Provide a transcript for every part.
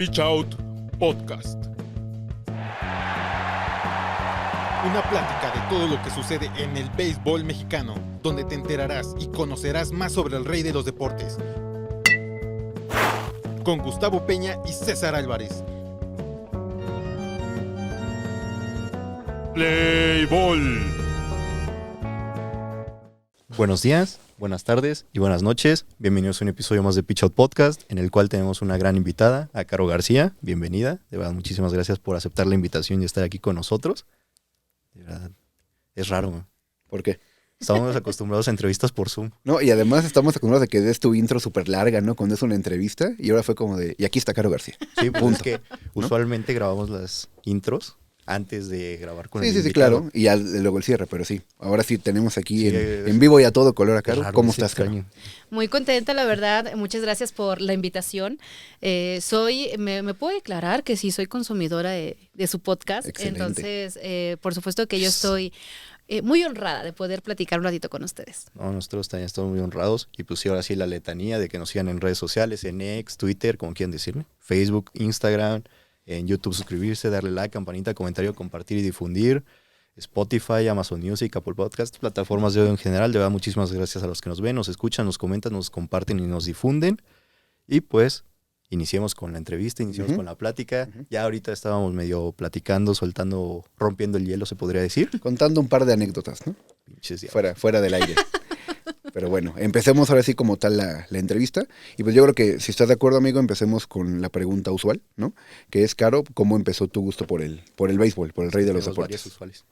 Pitch Out Podcast. Una plática de todo lo que sucede en el béisbol mexicano, donde te enterarás y conocerás más sobre el rey de los deportes. Con Gustavo Peña y César Álvarez. Play Ball. Buenos días, buenas tardes y buenas noches. Bienvenidos a un episodio más de Pitch Out Podcast, en el cual tenemos una gran invitada, a Caro García. Bienvenida. De verdad, muchísimas gracias por aceptar la invitación y estar aquí con nosotros. De verdad, es raro, ¿no? ¿Por qué? Estamos acostumbrados a entrevistas por Zoom. No, y además estamos acostumbrados a que des tu intro súper larga, ¿no? Cuando es una entrevista, y ahora fue como de, y aquí está Caro García. Sí, pues Punto. es que usualmente grabamos las intros antes de grabar con el Sí, invitado. claro. Y ya luego el cierre, pero sí. Ahora sí tenemos aquí Sí, en vivo y a todo color a Caro. Raro, ¿Cómo es estás, Caro? extraño. Muy contenta, la verdad. Muchas gracias por la invitación. Me puedo declarar que sí soy consumidora de su podcast. Excelente. Entonces, por supuesto que yo estoy muy honrada de poder platicar un ratito con ustedes. No, nosotros también estamos muy honrados. Y pues sí, ahora sí la letanía de que nos sigan en redes sociales, en X, Twitter, como quieran decirle, Facebook, Instagram, en YouTube suscribirse, darle like, campanita, comentario, compartir y difundir, Spotify, Amazon Music, Apple Podcast, plataformas de audio en general. De verdad, muchísimas gracias a los que nos ven, nos escuchan, nos comentan, nos comparten y nos difunden. Y pues, iniciemos con la entrevista, iniciemos con la plática. Ya ahorita estábamos medio platicando, soltando, rompiendo el hielo, se podría decir. Contando un par de anécdotas, ¿no? Pinches diablos. Fuera del aire. Pero bueno, empecemos ahora sí como tal la entrevista. Y pues yo creo que, si estás de acuerdo, amigo, empecemos con la pregunta usual, ¿no? Que es, Caro, ¿cómo empezó tu gusto por el béisbol, por el rey de los Tenemos varias deportes? usuales.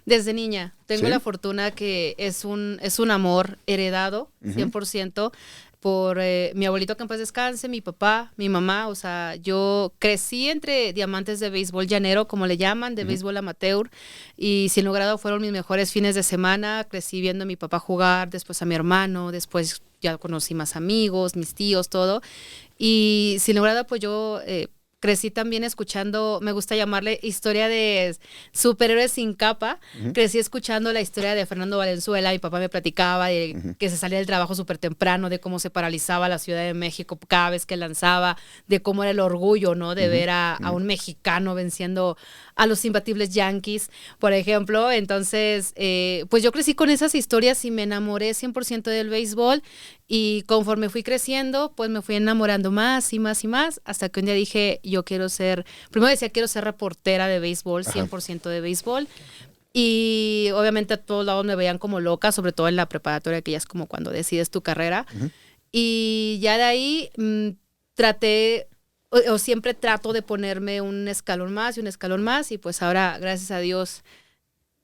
Desde niña, tengo ¿Sí? la fortuna que es un amor heredado, 100%, por mi abuelito que en paz descanse, mi papá, mi mamá. O sea, yo crecí entre diamantes de béisbol llanero, como le llaman, de béisbol amateur, y sin lugar a dudas fueron mis mejores fines de semana. Crecí viendo a mi papá jugar, después a mi hermano, después ya conocí más amigos, mis tíos, todo. Y sin lugar a dudas, pues yo crecí también escuchando, me gusta llamarle historia de superhéroes sin capa. Crecí escuchando la historia de Fernando Valenzuela. Mi papá me platicaba de que se salía del trabajo súper temprano, de cómo se paralizaba la Ciudad de México cada vez que lanzaba, de cómo era el orgullo, ¿no? De ver a un mexicano venciendo a los imbatibles Yankees, por ejemplo. Entonces, pues yo crecí con esas historias y me enamoré 100% del béisbol. Y conforme fui creciendo, pues me fui enamorando más y más y más, hasta que un día dije, yo quiero ser, primero decía, quiero ser reportera de béisbol, 100% de béisbol. Y obviamente a todos lados me veían como loca, sobre todo en la preparatoria, que ya es como cuando decides tu carrera. Y ya de ahí traté, o siempre trato de ponerme un escalón más y un escalón más. Y pues ahora, gracias a Dios,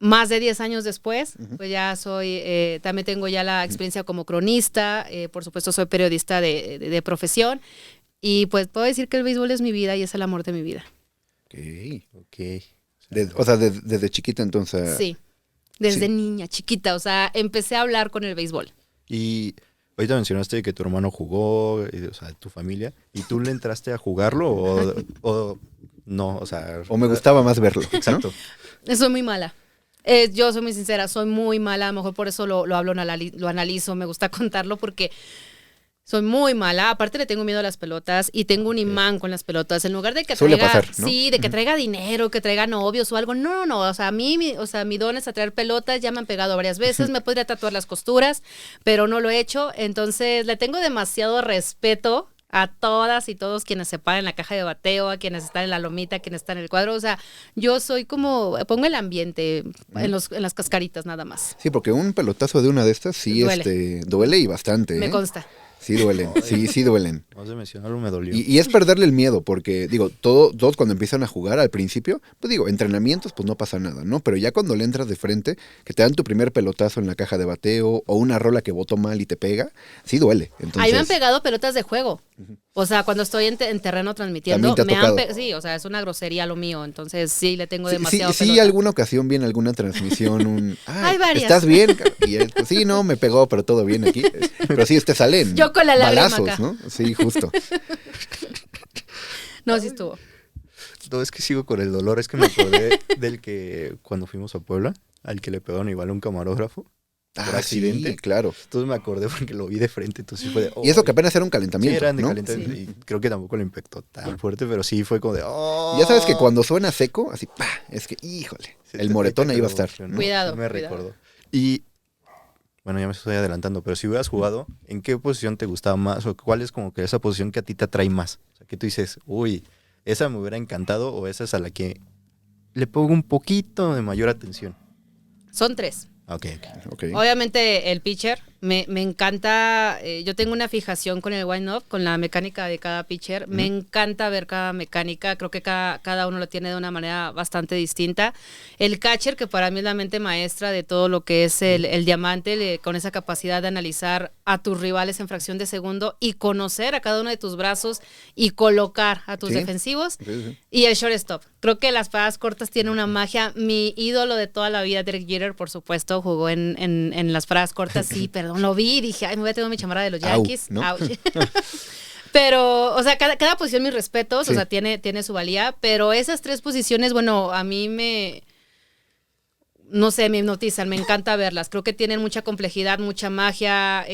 más de 10 años después, pues ya soy, también tengo ya la experiencia como cronista, por supuesto soy periodista de profesión, y pues puedo decir que el béisbol es mi vida y es el amor de mi vida. Ok. Ok. O sea, desde chiquita entonces. Sí, desde sí. niña, chiquita, o sea, empecé a hablar con el béisbol. Y ahorita mencionaste que tu hermano jugó, o sea, tu familia, ¿y tú le entraste a jugarlo o no? O sea, O me gustaba más verlo, ¿no? exacto. Soy muy mala. Yo soy muy sincera, soy muy mala, a lo mejor por eso lo hablo, lo analizo, me gusta contarlo porque soy muy mala. Aparte le tengo miedo a las pelotas y tengo un imán con las pelotas. En lugar de que Suele traiga, pasar, ¿no? sí, de que traiga dinero, que traiga novios o algo. No. O sea, mi don es a traer pelotas. Ya me han pegado varias veces. Me podría tatuar las costuras, pero no lo he hecho. Entonces le tengo demasiado respeto a todas y todos quienes se paran en la caja de bateo, a quienes están en la lomita, a quienes están en el cuadro. O sea, yo soy como, pongo el ambiente en las cascaritas nada más. Sí, porque un pelotazo de una de estas sí duele y bastante. Me consta. Sí duelen, sí duelen. Vamos a mencionarlo, me dolió. Y es perderle el miedo, porque, digo, todos cuando empiezan a jugar al principio, pues digo, entrenamientos, pues no pasa nada, ¿no? Pero ya cuando le entras de frente, que te dan tu primer pelotazo en la caja de bateo, o una rola que botó mal y te pega, sí duele. Entonces, Ahí me han pegado pelotas de juego. O sea, cuando estoy en terreno transmitiendo, También te ha tocado. sí, o sea, es una grosería lo mío. Entonces, sí, le tengo sí, demasiado sí, pelota. alguna ocasión viene alguna transmisión, Hay varias. ¿estás bien? Y él, pues, sí, no, me pegó, pero todo bien aquí. Pero sí, te salen Yo con la lágrima balazos, acá. ¿no? Sí, justo. No, sí estuvo. No, es que sigo con el dolor. Es que me acordé del que cuando fuimos a Puebla, al que le pegaron igual a un camarógrafo. por accidente. Sí, claro. Entonces me acordé porque lo vi de frente, entonces fue de... Y eso que "Ay". apenas era un Sí, calentamiento, eran de ¿no? calentamiento y creo que tampoco lo impactó tan fuerte, pero sí fue como de... "Oh". Ya sabes que cuando suena seco, así, ¡pah! Es que, híjole, Sí, el moretón ahí va a estar. ¿no? Cuidado, Sí me cuidado. recordó. Y bueno, ya me estoy adelantando, pero si hubieras jugado, ¿en qué posición te gustaba más? ¿O cuál es como que esa posición que a ti te atrae más? O sea, que tú dices, uy, esa me hubiera encantado o esa es a la que le pongo un poquito de mayor atención. Son 3. Ok. Ok. Obviamente el pitcher, me encanta, yo tengo una fijación con el wind-up, con la mecánica de cada pitcher, me encanta ver cada mecánica, creo que cada uno lo tiene de una manera bastante distinta. El catcher, que para mí es la mente maestra de todo lo que es el diamante, con esa capacidad de analizar a tus rivales en fracción de segundo y conocer a cada uno de tus brazos y colocar a tus Sí. defensivos. Sí, sí. Y el shortstop. Creo que las paradas cortas tienen una magia. Mi ídolo de toda la vida, Derek Jeter, por supuesto, jugó en las paradas cortas. Sí, perdón, lo vi y dije, ay, me voy a tener mi chamarra de los Au, Yankees. ¿no? Ouch. Pero, o sea, cada posición, mis respetos, Sí. o sea, tiene su valía. Pero esas 3 posiciones, bueno, a mí no sé, me hipnotizan, me encanta verlas. Creo que tienen mucha complejidad, mucha magia,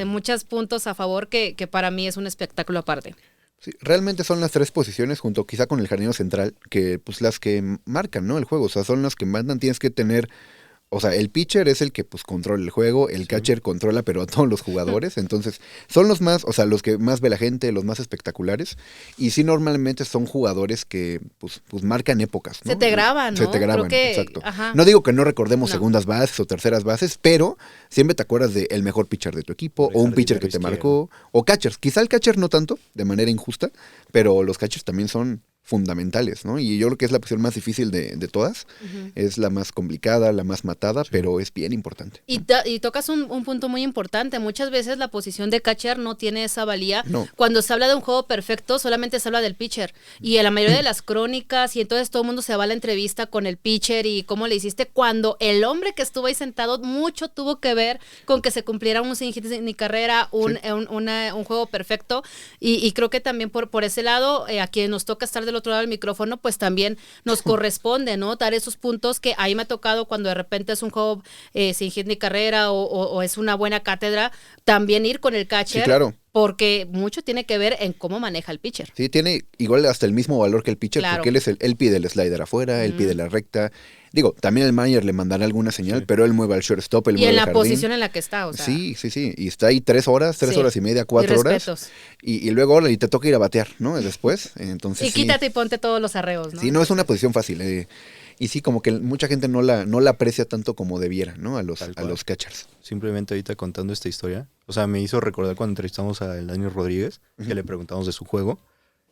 muchos puntos a favor que para mí es un espectáculo aparte. Sí, realmente son las 3 posiciones, junto quizá con el jardinero central, que pues las que marcan, ¿no? El juego, o sea, son las que mandan, tienes que tener... O sea, el pitcher es el que pues controla el juego, el catcher controla pero a todos los jugadores, entonces son los más, o sea, los que más ve la gente, los más espectaculares, y sí normalmente son jugadores que pues marcan épocas, ¿no? Se te graban, Se ¿no? te graban, Creo que, exacto. ajá. No digo que no recordemos No. segundas bases o terceras bases, pero siempre te acuerdas de el mejor pitcher de tu equipo, El o un pitcher que te jardinero marcó, o catchers, quizá el catcher no tanto, de manera injusta, pero los catchers también son fundamentales, ¿no? Y yo creo que es la posición más difícil de todas, es la más complicada, la más matada, pero es bien importante. Y tocas un punto muy importante. Muchas veces la posición de catcher no tiene esa valía. No. Cuando se habla de un juego perfecto, solamente se habla del pitcher. Y en la mayoría de las crónicas, y entonces todo el mundo se va a la entrevista con el pitcher y cómo le hiciste, cuando el hombre que estuvo ahí sentado, mucho tuvo que ver con que se cumpliera un sin hit ni carrera, un juego perfecto. Y creo que también por ese lado, a quien nos toca estar del otro lado del micrófono, pues también nos corresponde, ¿no? Dar esos puntos que ahí me ha tocado cuando de repente es un juego sin hit ni carrera o es una buena cátedra, también ir con el catcher. Sí, claro. Porque mucho tiene que ver en cómo maneja el pitcher. Sí, tiene igual hasta el mismo valor que el pitcher, Claro. porque él pide el slider afuera, él pide la recta. Digo, también el manager le mandará alguna señal, Sí. pero él mueve al shortstop, él Y mueve en el la jardín. posición en la que está, o sea. Sí. Y está ahí 3 horas, 3 Sí. horas y media, 4 Mis horas. respetos. Y luego y te toca ir a batear, ¿no? Después. Entonces, Y sí. quítate y ponte todos los arreos, ¿no? Sí, no es una posición fácil. Y sí, como que mucha gente no la aprecia tanto como debiera, ¿no? A Tal a cual. los catchers. Simplemente ahorita contando esta historia, o sea, me hizo recordar cuando entrevistamos a Daniel Rodríguez, que le preguntamos de su juego,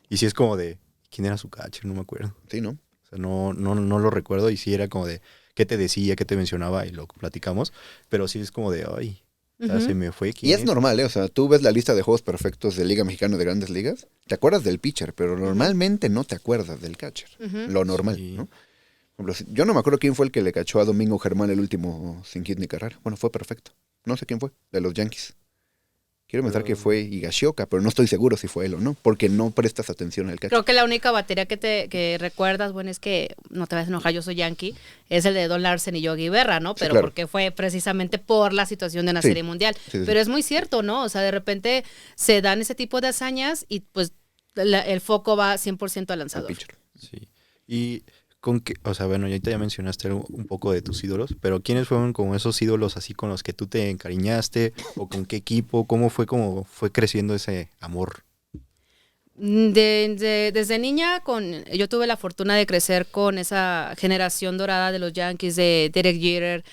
y sí es como de, ¿quién era su catcher? No me acuerdo. Sí, ¿no? O sea, no lo recuerdo, y sí era como de, ¿qué te decía? ¿Qué te mencionaba? Y lo platicamos, pero sí es como de, ay, o sea, se me fue. Y es normal, O sea, tú ves la lista de juegos perfectos de Liga Mexicana de Grandes Ligas, te acuerdas del pitcher, pero normalmente no te acuerdas del catcher. Lo normal, Sí. ¿no? Por ejemplo, yo no me acuerdo quién fue el que le cachó a Domingo Germán el último sin hit ni carrera. Bueno, fue perfecto. No sé quién fue, de los Yankees. Quiero pensar que fue Higashioka, pero no estoy seguro si fue él o no, porque no prestas atención al catcher. Creo que la única batería que recuerdas, bueno, es que no te vas a enojar, yo soy Yankee, es el de Don Larsen y Yogi Berra, ¿no? Sí, Pero claro. porque fue precisamente por la situación de una Sí. serie mundial. Sí. Pero es muy cierto, ¿no? O sea, de repente se dan ese tipo de hazañas y pues el foco va 100% al Al lanzador. pitcher. Sí. Y con qué, o sea, bueno, ya ahorita ya mencionaste un poco de tus ídolos, pero ¿quiénes fueron como esos ídolos así con los que tú te encariñaste? ¿O con qué equipo? ¿Cómo fue creciendo ese amor? Desde niña, yo tuve la fortuna de crecer con esa generación dorada de los Yankees, de Derek Jeter,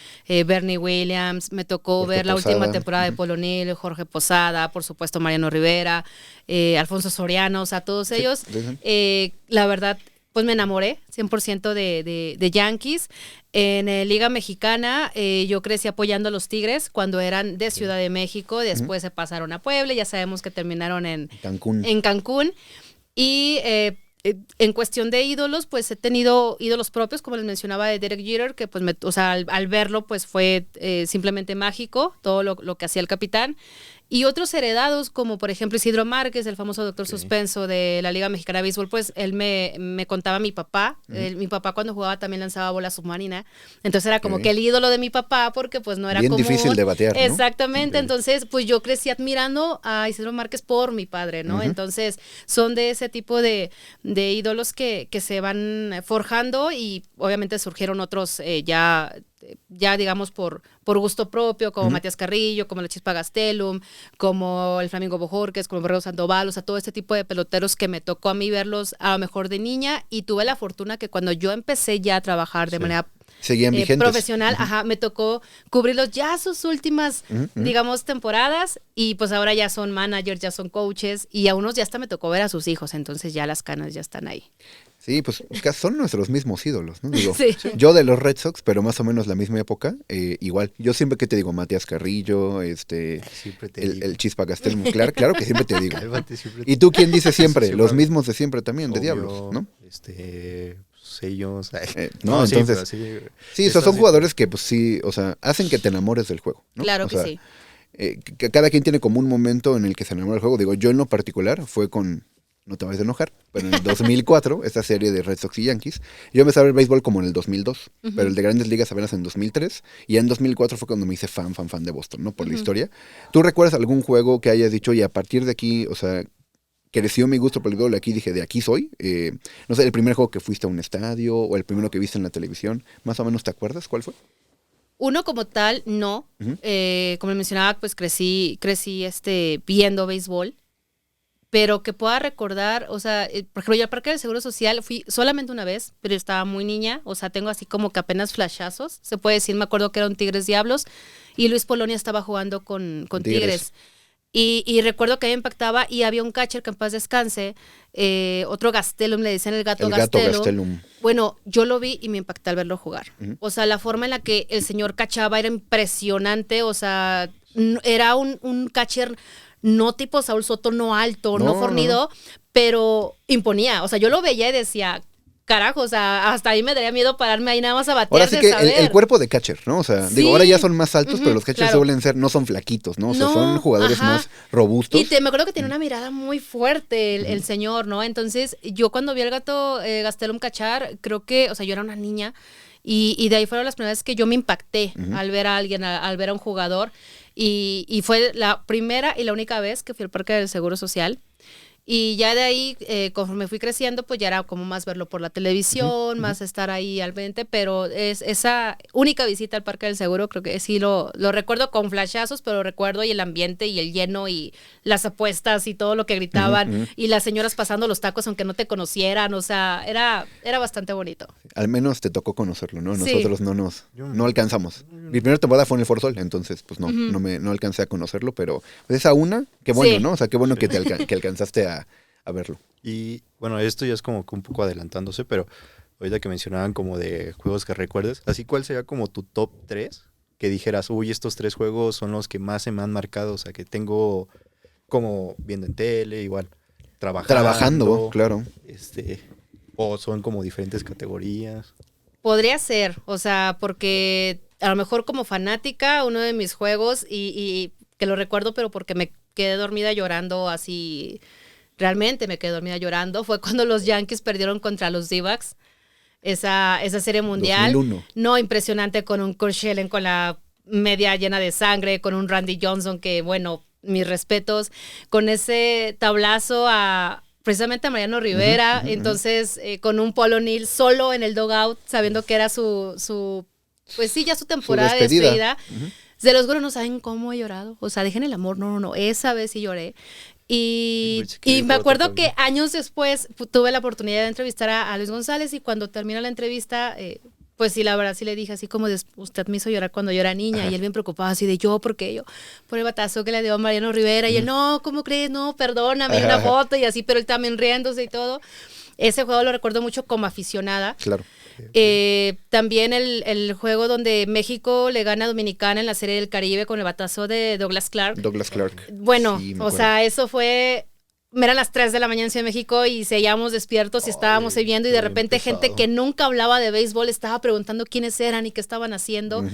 Bernie Williams. Me tocó Jorge ver la Posada. última temporada de Polo O'Neill, Jorge Posada, por supuesto Mariano Rivera, Alfonso Soriano, o sea, todos ellos. sí. La verdad, pues me enamoré 100% de Yankees. En Liga Mexicana yo crecí apoyando a los Tigres cuando eran de Ciudad de México, después se pasaron a Puebla, ya sabemos que terminaron en Cancún. Y en cuestión de ídolos, pues he tenido ídolos propios, como les mencionaba de Derek Jeter, que pues o sea, al verlo pues fue simplemente mágico todo lo que hacía el capitán. Y otros heredados, como por ejemplo Isidro Márquez, el famoso doctor suspenso de la Liga Mexicana de Béisbol, pues él me contaba a mi papá. Mi papá cuando jugaba también lanzaba bola submarina. Entonces era como que el ídolo de mi papá, porque pues no era bien común. difícil de batear, ¿no? Exactamente. Entonces, pues yo crecí admirando a Isidro Márquez por mi padre, ¿no? Entonces, son de ese tipo de ídolos que se van forjando, y obviamente surgieron otros ya digamos por gusto propio, como Matías Carrillo, como la Chispa Gastelum, como el Flamingo Bojorquez, como el Borrego Sandoval, o sea, todo este tipo de peloteros que me tocó a mí verlos a lo mejor de niña, y tuve la fortuna que cuando yo empecé ya a trabajar de manera seguían vigentes. Profesional, me tocó cubrirlos ya sus últimas, digamos, temporadas, y pues ahora ya son managers, ya son coaches, y a unos ya hasta me tocó ver a sus hijos, entonces ya las canas ya están ahí. Sí, pues son nuestros mismos ídolos, ¿no? Digo, sí. Yo de los Red Sox, pero más o menos la misma época, igual. Yo siempre que te digo, Matías Carrillo, el Chispa Gastelum, claro que siempre te digo. ¿Y tú quién dices siempre? Los mismos de siempre también, de Diablos, ¿no? Ellos. No, entonces. Sí, son jugadores que, pues sí, o sea, hacen que te enamores del juego, ¿no? Claro que sí. Cada quien tiene como un momento en el que se enamora del juego. Digo, yo en lo particular fue con. No te vayas a enojar, pero en el 2004, esta serie de Red Sox y Yankees, yo empecé a ver béisbol como en el 2002, pero el de Grandes Ligas apenas en 2003, y ya en 2004 fue cuando me hice fan de Boston, ¿no? Por la historia. ¿Tú recuerdas algún juego que hayas dicho, y a partir de aquí, o sea, creció mi gusto por el béisbol, aquí dije, de aquí soy? No sé, el primer juego que fuiste a un estadio, o el primero que viste en la televisión, más o menos, ¿te acuerdas cuál fue? Uno como tal, no. Como mencionaba, pues crecí viendo béisbol. Pero que pueda recordar, o sea, por ejemplo, yo al Parque del Seguro Social fui solamente una vez, pero estaba muy niña, o sea, tengo así como que apenas flashazos, se puede decir, me acuerdo que era un Tigres Diablos, y Luis Polonia estaba jugando con Tigres. Y recuerdo que ahí impactaba, y había un catcher que en paz descanse, otro Gastelum, le decían el gato Gastelum. Bueno, yo lo vi y me impacté al verlo jugar. O sea, la forma en la que el señor cachaba era impresionante, o sea, era un catcher no tipo Saúl Soto, no alto, no fornido, pero imponía. O sea, yo lo veía y decía, carajo, o sea, hasta ahí me daría miedo pararme ahí nada más a batear. Ahora sí que el cuerpo de catcher, ¿no? O sea, digo, ahora ya son más altos, pero los catchers suelen ser, no son flaquitos, ¿no? O sea, son jugadores más robustos. Y me acuerdo que tiene una mirada muy fuerte el señor, ¿no? Entonces, yo cuando vi al gato Gastelum cachar, creo que, o sea, yo era una niña, y de ahí fueron las primeras veces que yo me impacté al ver a alguien, al ver a un jugador. Y fue la primera y la única vez que fui al Parque del Seguro Social. Y ya de ahí, conforme fui creciendo, pues ya era como más verlo por la televisión, más estar ahí al mente, pero esa única visita al Parque del Seguro, creo que sí lo recuerdo con flashazos, pero recuerdo y el ambiente y el lleno y las apuestas y todo lo que gritaban, y las señoras pasando los tacos aunque no te conocieran, o sea, era bastante bonito. Al menos te tocó conocerlo, ¿no? Nosotros no alcanzamos. Mi primera temporada fue en el Forsol, entonces pues no alcancé a conocerlo, pero pues, esa una, qué bueno, ¿no? O sea, qué bueno que que alcanzaste a verlo. Y bueno, esto ya es como que un poco adelantándose, pero ahorita que mencionaban como de juegos que recuerdes, así, ¿cuál sería como tu top 3? Que dijeras, uy, estos 3 juegos son los que más se me han marcado, o sea, que tengo como viendo en tele, igual, trabajando, claro. O son como diferentes categorías. Podría ser, o sea, porque a lo mejor como fanática, uno de mis juegos, y que lo recuerdo, pero porque me quedé dormida llorando así. Realmente me quedé dormida llorando. Fue cuando los Yankees perdieron contra los D-backs. Esa serie mundial. 2001. No, impresionante, con un Kurt Schilling con la media llena de sangre, con un Randy Johnson que, bueno, mis respetos, con ese tablazo precisamente a Mariano Rivera. Entonces, con un Paul O'Neill solo en el dugout, sabiendo que era su pues sí, ya su temporada de despedida. Se los juro, no saben cómo he llorado. O sea, dejen el amor, no, esa vez sí lloré. Y me acuerdo que años después tuve la oportunidad de entrevistar a Luis González, y cuando terminó la entrevista, pues sí, la verdad sí le dije así como, usted me hizo llorar cuando yo era niña. Y él bien preocupado así de ¿por qué yo? Por el batazo que le dio a Mariano Rivera. Y él, no, ¿cómo crees? No, perdóname, una foto y así, pero él también riéndose y todo. Ese juego lo recuerdo mucho como aficionada. Claro. También el juego donde México le gana a Dominicana en la Serie del Caribe con el batazo de Douglas Clark. Douglas Clark. Bueno, sí, o sea, eso fue eran las 3 de la mañana en Ciudad de México y seguíamos despiertos y estábamos ahí viendo y de bien repente gente pesado. que nunca hablaba de béisbol estaba preguntando quiénes eran y qué estaban haciendo.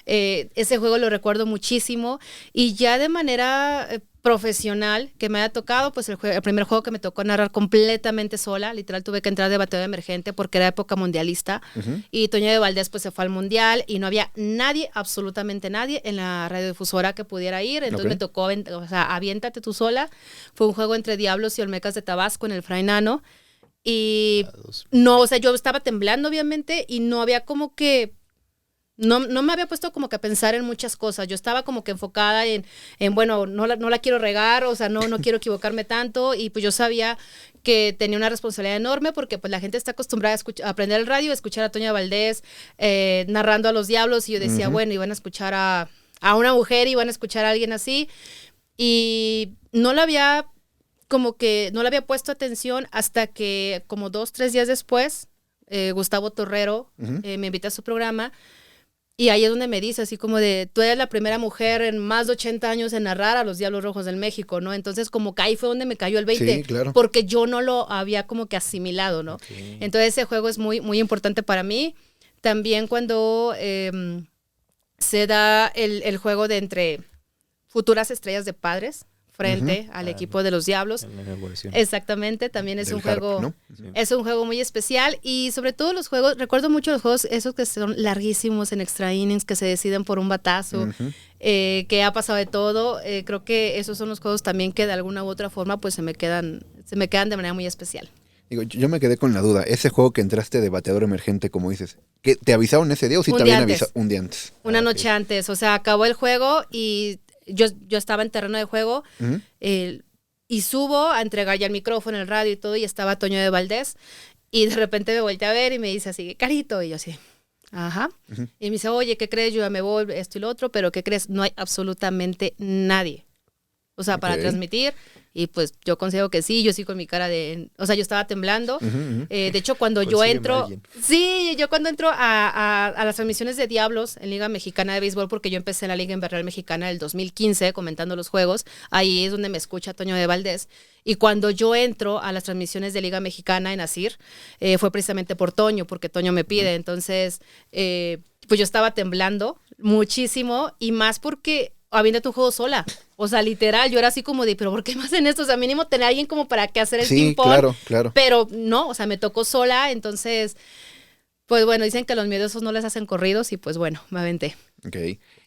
Ese juego lo recuerdo muchísimo y ya de manera profesional que me haya tocado, pues el primer juego que me tocó narrar completamente sola, literal tuve que entrar de bateador emergente porque era época mundialista y Toño de Valdés pues se fue al mundial y no había nadie, absolutamente nadie en la radiodifusora que pudiera ir, entonces me tocó, o sea, aviéntate tú sola. Fue un juego entre Diablos y Olmecas de Tabasco en el Fray Nano y no, o sea, yo estaba temblando obviamente y no había como que no me había puesto como que a pensar en muchas cosas. Yo estaba como que enfocada en bueno, no la quiero regar, o sea, no quiero equivocarme tanto. Y pues yo sabía que tenía una responsabilidad enorme porque pues la gente está acostumbrada a aprender el radio, a escuchar a Toña Valdés narrando a los Diablos. Y yo decía, bueno, iban a escuchar a una mujer, iban a escuchar a alguien así. Y no le había puesto atención hasta que como 2-3 días después, Gustavo Torrero me invita a su programa. Y ahí es donde me dice, así como de, tú eres la primera mujer en más de 80 años en narrar a los Diablos Rojos del México, ¿no? Entonces, como que ahí fue donde me cayó el 20, sí, claro. porque yo no lo había como que asimilado, ¿no? Okay. Entonces, ese juego es muy, muy importante para mí. También cuando se da el juego de entre futuras estrellas de Padres frente al equipo de los Diablos. Exactamente, también es un juego, ¿no? es un juego muy especial y sobre todo los juegos, recuerdo mucho los juegos esos que son larguísimos en extra innings, que se deciden por un batazo, que ha pasado de todo. Creo que esos son los juegos también que de alguna u otra forma pues se me quedan de manera muy especial. Digo, yo me quedé con la duda. Ese juego que entraste de bateador emergente, como dices, ¿que te avisaron ese día o sí te habían avisado un día antes? Una noche antes, o sea, acabó el juego y yo estaba en terreno de juego y subo a entregar ya el micrófono, el radio y todo, y estaba Toño de Valdés, y de repente me volteé a ver y me dice así, Carito, y yo así, ajá. Y me dice, oye, ¿qué crees? Yo ya me voy, esto y lo otro, pero ¿qué crees? No hay absolutamente nadie. O sea, para transmitir. Y pues yo considero que sí, yo sí con mi cara de... O sea, yo estaba temblando. De hecho, cuando yo entro... Sí, yo cuando entro a las transmisiones de Diablos en Liga Mexicana de Béisbol, porque yo empecé en la Liga Invernal Mexicana del 2015 comentando los juegos, ahí es donde me escucha Toño de Valdés. Y cuando yo entro a las transmisiones de Liga Mexicana en ASIR, fue precisamente por Toño, porque Toño me pide. Entonces, pues yo estaba temblando muchísimo y más porque... habiendo tu juego sola. O sea, literal, yo era así como de, ¿pero por qué me hacen esto? O sea, mínimo tener a alguien como para que hacer el ping-pong. Claro. Pero no, o sea, me tocó sola, entonces, pues bueno, dicen que los miedosos no les hacen corridos y pues bueno, me aventé. Ok.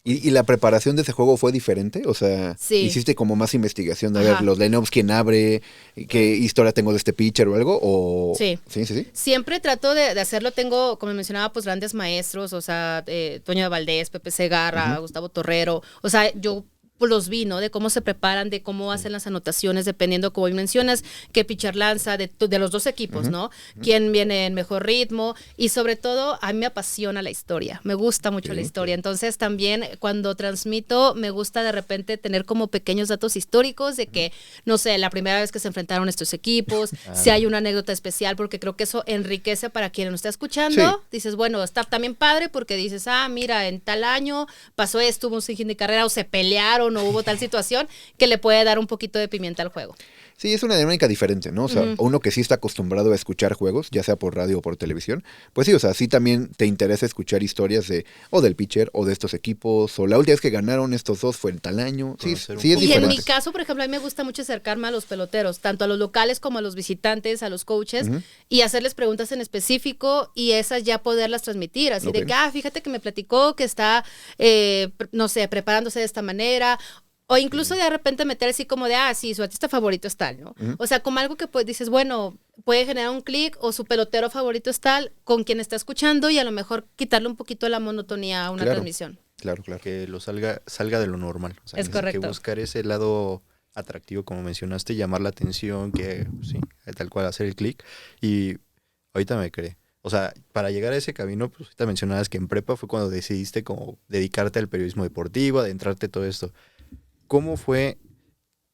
¿Y la preparación de ese juego fue diferente? O sea, sí. ¿hiciste como más investigación de ver los lineups, quién abre, qué historia tengo de este pitcher o algo? O... Sí. Sí. Siempre trato de hacerlo. Tengo, como mencionaba, pues grandes maestros, o sea, Toño de Valdés, Pepe Segarra, Gustavo Torrero. O sea, yo pues los vi, ¿no? De cómo se preparan, de cómo hacen las anotaciones, dependiendo, como mencionas, qué pitcher lanza, de los dos equipos, ¿no? Quién viene en mejor ritmo y sobre todo a mí me apasiona la historia, me gusta mucho la historia, entonces también cuando transmito me gusta de repente tener como pequeños datos históricos de que, no sé, la primera vez que se enfrentaron estos equipos, si hay una anécdota especial, porque creo que eso enriquece para quien nos está escuchando, dices, bueno, está también padre porque dices, mira, en tal año pasó esto, hubo un sinfín de carrera o se pelearon, no hubo tal situación que le puede dar un poquito de pimienta al juego. Sí, es una dinámica diferente, ¿no? O sea, uno que sí está acostumbrado a escuchar juegos, ya sea por radio o por televisión, pues sí, o sea, sí también te interesa escuchar historias o del pitcher o de estos equipos, o la última vez que ganaron estos dos fue en tal año. Sí, es diferente. Y en mi caso, por ejemplo, a mí me gusta mucho acercarme a los peloteros, tanto a los locales como a los visitantes, a los coaches, y hacerles preguntas en específico y esas ya poderlas transmitir, así de que, fíjate que me platicó que está, no sé, preparándose de esta manera. O incluso de repente meter así como de, sí, su artista favorito es tal, ¿no? O sea, como algo que pues, dices, bueno, puede generar un clic o su pelotero favorito es tal con quien está escuchando y a lo mejor quitarle un poquito la monotonía a una transmisión. Claro. Que lo salga de lo normal. O sea, es correcto. Que buscar ese lado atractivo, como mencionaste, llamar la atención, que sí, tal cual hacer el clic. Y ahorita me creé. O sea, para llegar a ese camino, pues ahorita mencionabas que en prepa fue cuando decidiste como dedicarte al periodismo deportivo, adentrarte todo esto. ¿Cómo fue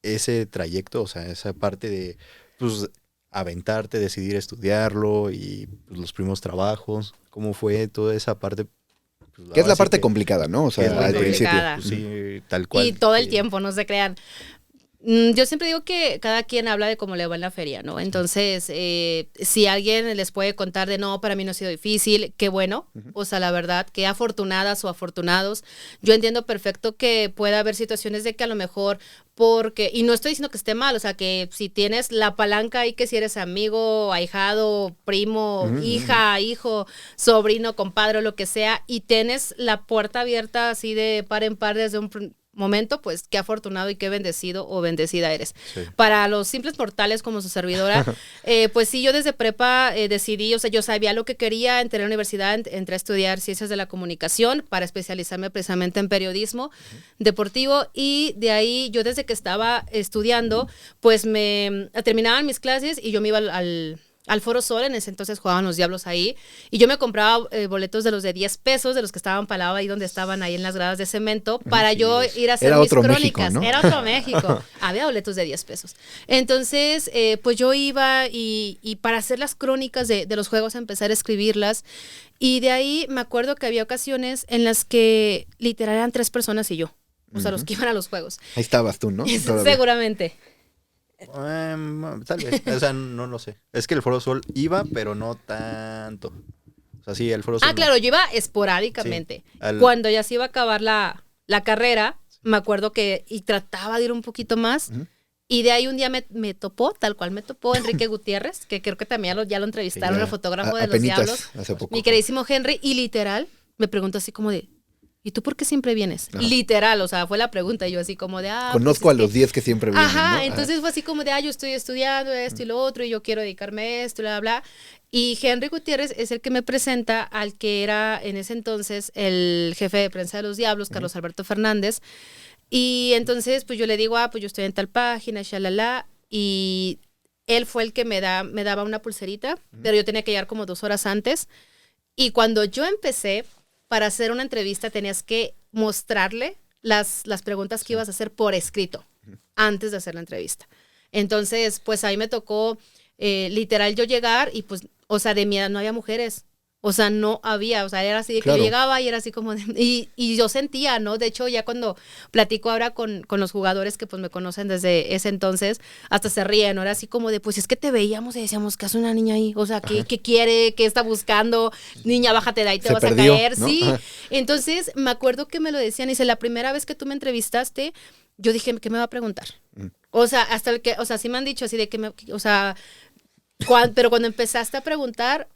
ese trayecto? O sea, esa parte de pues, aventarte, decidir estudiarlo y pues, los primeros trabajos. ¿Cómo fue toda esa parte? Pues, que es la parte complicada, ¿no? O sea, al principio. Pues, sí, tal cual. Y todo el tiempo, no se crean. Yo siempre digo que cada quien habla de cómo le va en la feria, ¿no? Entonces, si alguien les puede contar de no, para mí no ha sido difícil, qué bueno. O sea, la verdad, qué afortunadas o afortunados. Yo entiendo perfecto que pueda haber situaciones de que a lo mejor porque, y no estoy diciendo que esté mal, o sea, que si tienes la palanca ahí, que si eres amigo, ahijado, primo, hija, hijo, sobrino, compadre, o lo que sea, y tienes la puerta abierta así de par en par desde un momento, pues qué afortunado y qué bendecido o bendecida eres. Sí. Para los simples mortales como su servidora, pues sí, yo desde prepa decidí, o sea, yo sabía lo que quería, entré a la universidad, entré a estudiar ciencias de la comunicación para especializarme precisamente en periodismo deportivo, y de ahí yo desde que estaba estudiando, pues me terminaban mis clases y yo me iba al Foro Sol. En ese entonces jugaban los Diablos ahí, y yo me compraba boletos de los de 10 pesos, de los que estaban palado ahí donde estaban ahí en las gradas de cemento, para yo ir a hacer Era mis otro crónicas. México, ¿no? Era otro México. Había boletos de 10 pesos. Entonces, pues yo iba y para hacer las crónicas de los juegos, empezar a escribirlas, y de ahí me acuerdo que había ocasiones en las que literal eran 3 personas y yo, o sea, los que iban a los juegos. Ahí estabas tú, ¿no? Todavía. Seguramente. Tal vez, o sea, no lo sé. Es que el Foro Sol iba, pero no tanto. O sea, sí, el Foro Sol. Ah, claro, yo iba esporádicamente. Sí, Cuando ya se iba a acabar la carrera, me acuerdo que, y trataba de ir un poquito más, y de ahí un día me topó, tal cual me topó Enrique Gutiérrez, que creo que también ya lo entrevistaron, ya, el fotógrafo de los apenitas, Diablos, hace poco. mi queridísimo Henry, y literal me preguntó así como de, ¿y tú por qué siempre vienes? Ajá. Literal, o sea, fue la pregunta, y yo así como de, Conozco pues a los 10 que siempre vienen, ajá, ¿no? entonces fue así como de, yo estoy estudiando esto y lo otro, y yo quiero dedicarme a esto, bla, bla, bla. Y Henry Gutiérrez es el que me presenta al que era en ese entonces el jefe de prensa de los Diablos, Carlos Alberto Fernández. Y entonces, pues yo le digo, pues yo estoy en tal página, shalala, y él fue el que me daba una pulserita, pero yo tenía que llegar como 2 horas antes. Y cuando yo empecé, para hacer una entrevista tenías que mostrarle las preguntas que ibas a hacer por escrito antes de hacer la entrevista. Entonces, pues ahí me tocó literal yo llegar y pues, o sea, de mi edad no había mujeres. O sea, no había, o sea, era así de que Claro. yo llegaba y era así como de, y yo sentía, ¿no? De hecho, ya cuando platico ahora con los jugadores que pues me conocen desde ese entonces, hasta se ríen, ¿no? Era así como de, pues es que te veíamos y decíamos, ¿qué hace una niña ahí? O sea, ¿qué quiere? ¿Qué está buscando? Niña, bájate de ahí, te Se vas perdió, a caer, ¿no? sí. Ajá. Entonces, me acuerdo que me lo decían, y dice, la primera vez que tú me entrevistaste, yo dije, ¿qué me va a preguntar? O sea, hasta el que, o sea, sí me han dicho así de que o sea, pero cuando empezaste a preguntar,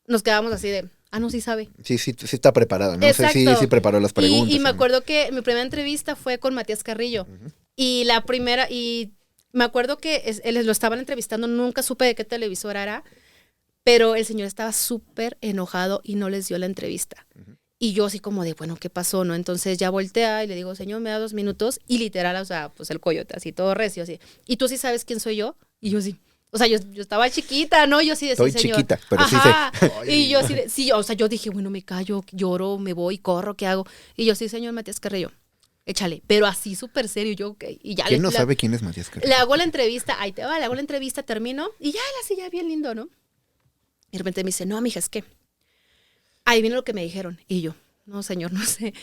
nos quedamos así de, no, sí sabe. Sí está preparada, ¿no? O sea, Exacto. sí preparó las preguntas. Y me acuerdo que mi primera entrevista fue con Matías Carrillo. Y la primera, y me acuerdo que él lo estaban entrevistando, nunca supe de qué televisora era, pero el señor estaba súper enojado y no les dio la entrevista. Y yo así como de, bueno, ¿qué pasó, no? Entonces ya voltea y le digo, señor, me da 2 minutos, y literal, o sea, pues el coyote, así todo recio, así. ¿Y tú sí sabes quién soy yo? Y yo sí. O sea, yo estaba chiquita, ¿no? Yo sí decía, Estoy señor. chiquita, pero sí Ajá. sé. Y yo sí, sí, o sea, yo dije, bueno, me callo, lloro, me voy, corro, ¿qué hago? Y yo, sí, señor Matías Carrillo, échale. Pero así súper serio, yo, ok. Y ya ¿Quién no sabe quién es Matías Carrillo? le hago la entrevista, ahí te va, le hago la entrevista, termino, y ya, él así, ya bien lindo, ¿no? Y de repente me dice, no, mija, es que ahí viene lo que me dijeron. Y yo, no, señor, no sé.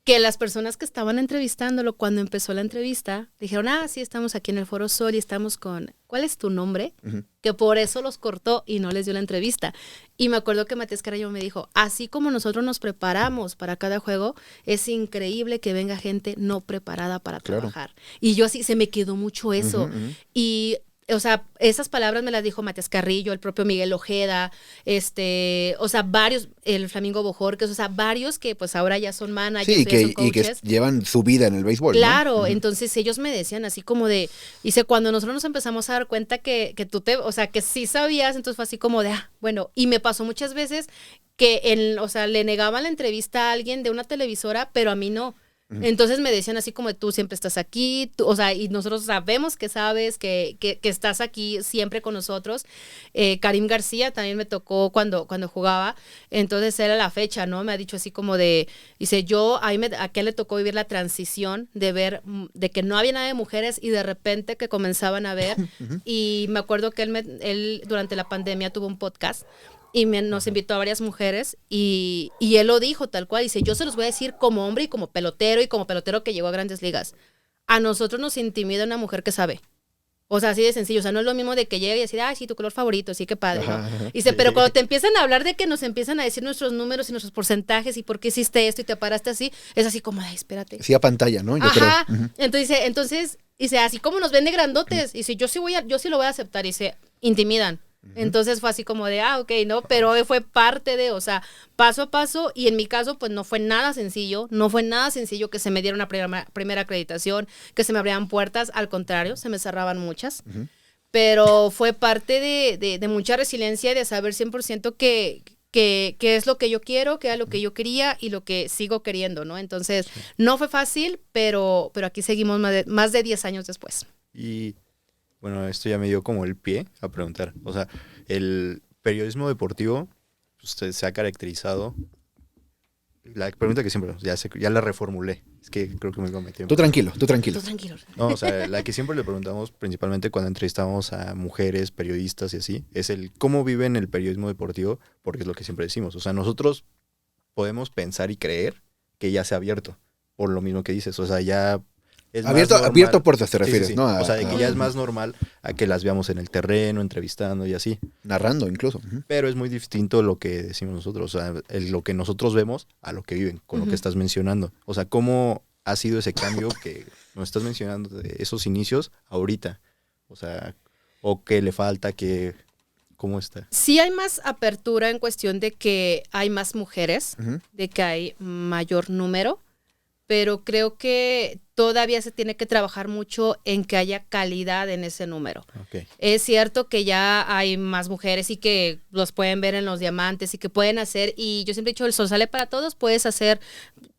Que las personas que estaban entrevistándolo, cuando empezó la entrevista, dijeron, sí, estamos aquí en el Foro Sol y estamos con, ¿cuál es tu nombre? Que por eso los cortó y no les dio la entrevista. Y me acuerdo que Matías Carrillo me dijo, así como nosotros nos preparamos para cada juego, es increíble que venga gente no preparada para trabajar. Y yo así, se me quedó mucho eso. Y o sea, esas palabras me las dijo Matías Carrillo, el propio Miguel Ojeda, o sea, varios, el Flamingo Bojorquez, o sea, varios que pues ahora ya son managers, Sí, ya son y coaches. que llevan su vida en el béisbol, Claro, ¿no? entonces ellos me decían así como de, dice, cuando nosotros nos empezamos a dar cuenta que tú o sea, que sí sabías, entonces fue así como de, bueno, y me pasó muchas veces que, o sea, le negaban la entrevista a alguien de una televisora, pero a mí no. Entonces me decían así como tú siempre estás aquí, o sea, y nosotros sabemos que sabes que estás aquí siempre con nosotros. Karim García también me tocó cuando jugaba, entonces era la fecha, ¿no? Me ha dicho así como de, dice, a él le tocó vivir la transición de ver, de que no había nada de mujeres y de repente que comenzaban a ver, y me acuerdo que él durante la pandemia tuvo un podcast y nos invitó a varias mujeres y él lo dijo tal cual, dice, yo se los voy a decir como hombre y como pelotero que llegó a Grandes Ligas. a nosotros nos intimida una mujer que sabe. O sea, así de sencillo. O sea, no es lo mismo de que llegue y decir, ay, sí, tu color favorito, sí, qué padre, ¿no? Y dice, pero cuando te empiezan a hablar de que nos empiezan a decir nuestros números y nuestros porcentajes y por qué hiciste esto y te paraste así, es así como, ay, espérate. Sí, a pantalla, ¿no? Yo Ajá. creo. Entonces, dice, así como nos ven de grandotes, y dice, yo sí lo voy a aceptar, y se intimidan. Entonces fue así como de, ok, ¿no? Pero fue parte de, o sea, paso a paso, y en mi caso, pues no fue nada sencillo que se me diera una primera acreditación, que se me abrieran puertas, al contrario, se me cerraban muchas, pero fue parte de mucha resiliencia y de saber 100% que es lo que yo quiero, que era lo que yo quería y lo que sigo queriendo, ¿no? Entonces, no fue fácil, pero aquí seguimos más de 10 años después. Y bueno, esto ya me dio como el pie a preguntar. O sea, el periodismo deportivo se ha caracterizado. La pregunta que siempre, ya la reformulé. Es que creo que me cometí. Tú tranquilo. Tú tranquilo. No, o sea, la que siempre le preguntamos, principalmente cuando entrevistamos a mujeres, periodistas y así, es el cómo viven el periodismo deportivo, porque es lo que siempre decimos. O sea, nosotros podemos pensar y creer que ya se ha abierto, por lo mismo que dices. O sea, ya es abierto puertas, te refieres, sí. ¿no? O sea, de que ya es más normal a que las veamos en el terreno, entrevistando y así. Narrando incluso. Pero es muy distinto lo que decimos nosotros, o sea, lo que nosotros vemos a lo que viven, con lo que estás mencionando. O sea, ¿cómo ha sido ese cambio que nos estás mencionando de esos inicios ahorita? O sea, ¿o qué le falta? ¿Cómo está? Sí hay más apertura en cuestión de que hay más mujeres, de que hay mayor número, pero creo que todavía se tiene que trabajar mucho en que haya calidad en ese número. Okay. Es cierto que ya hay más mujeres y que los pueden ver en los diamantes y que pueden hacer, y yo siempre he dicho, el sol sale para todos, puedes hacer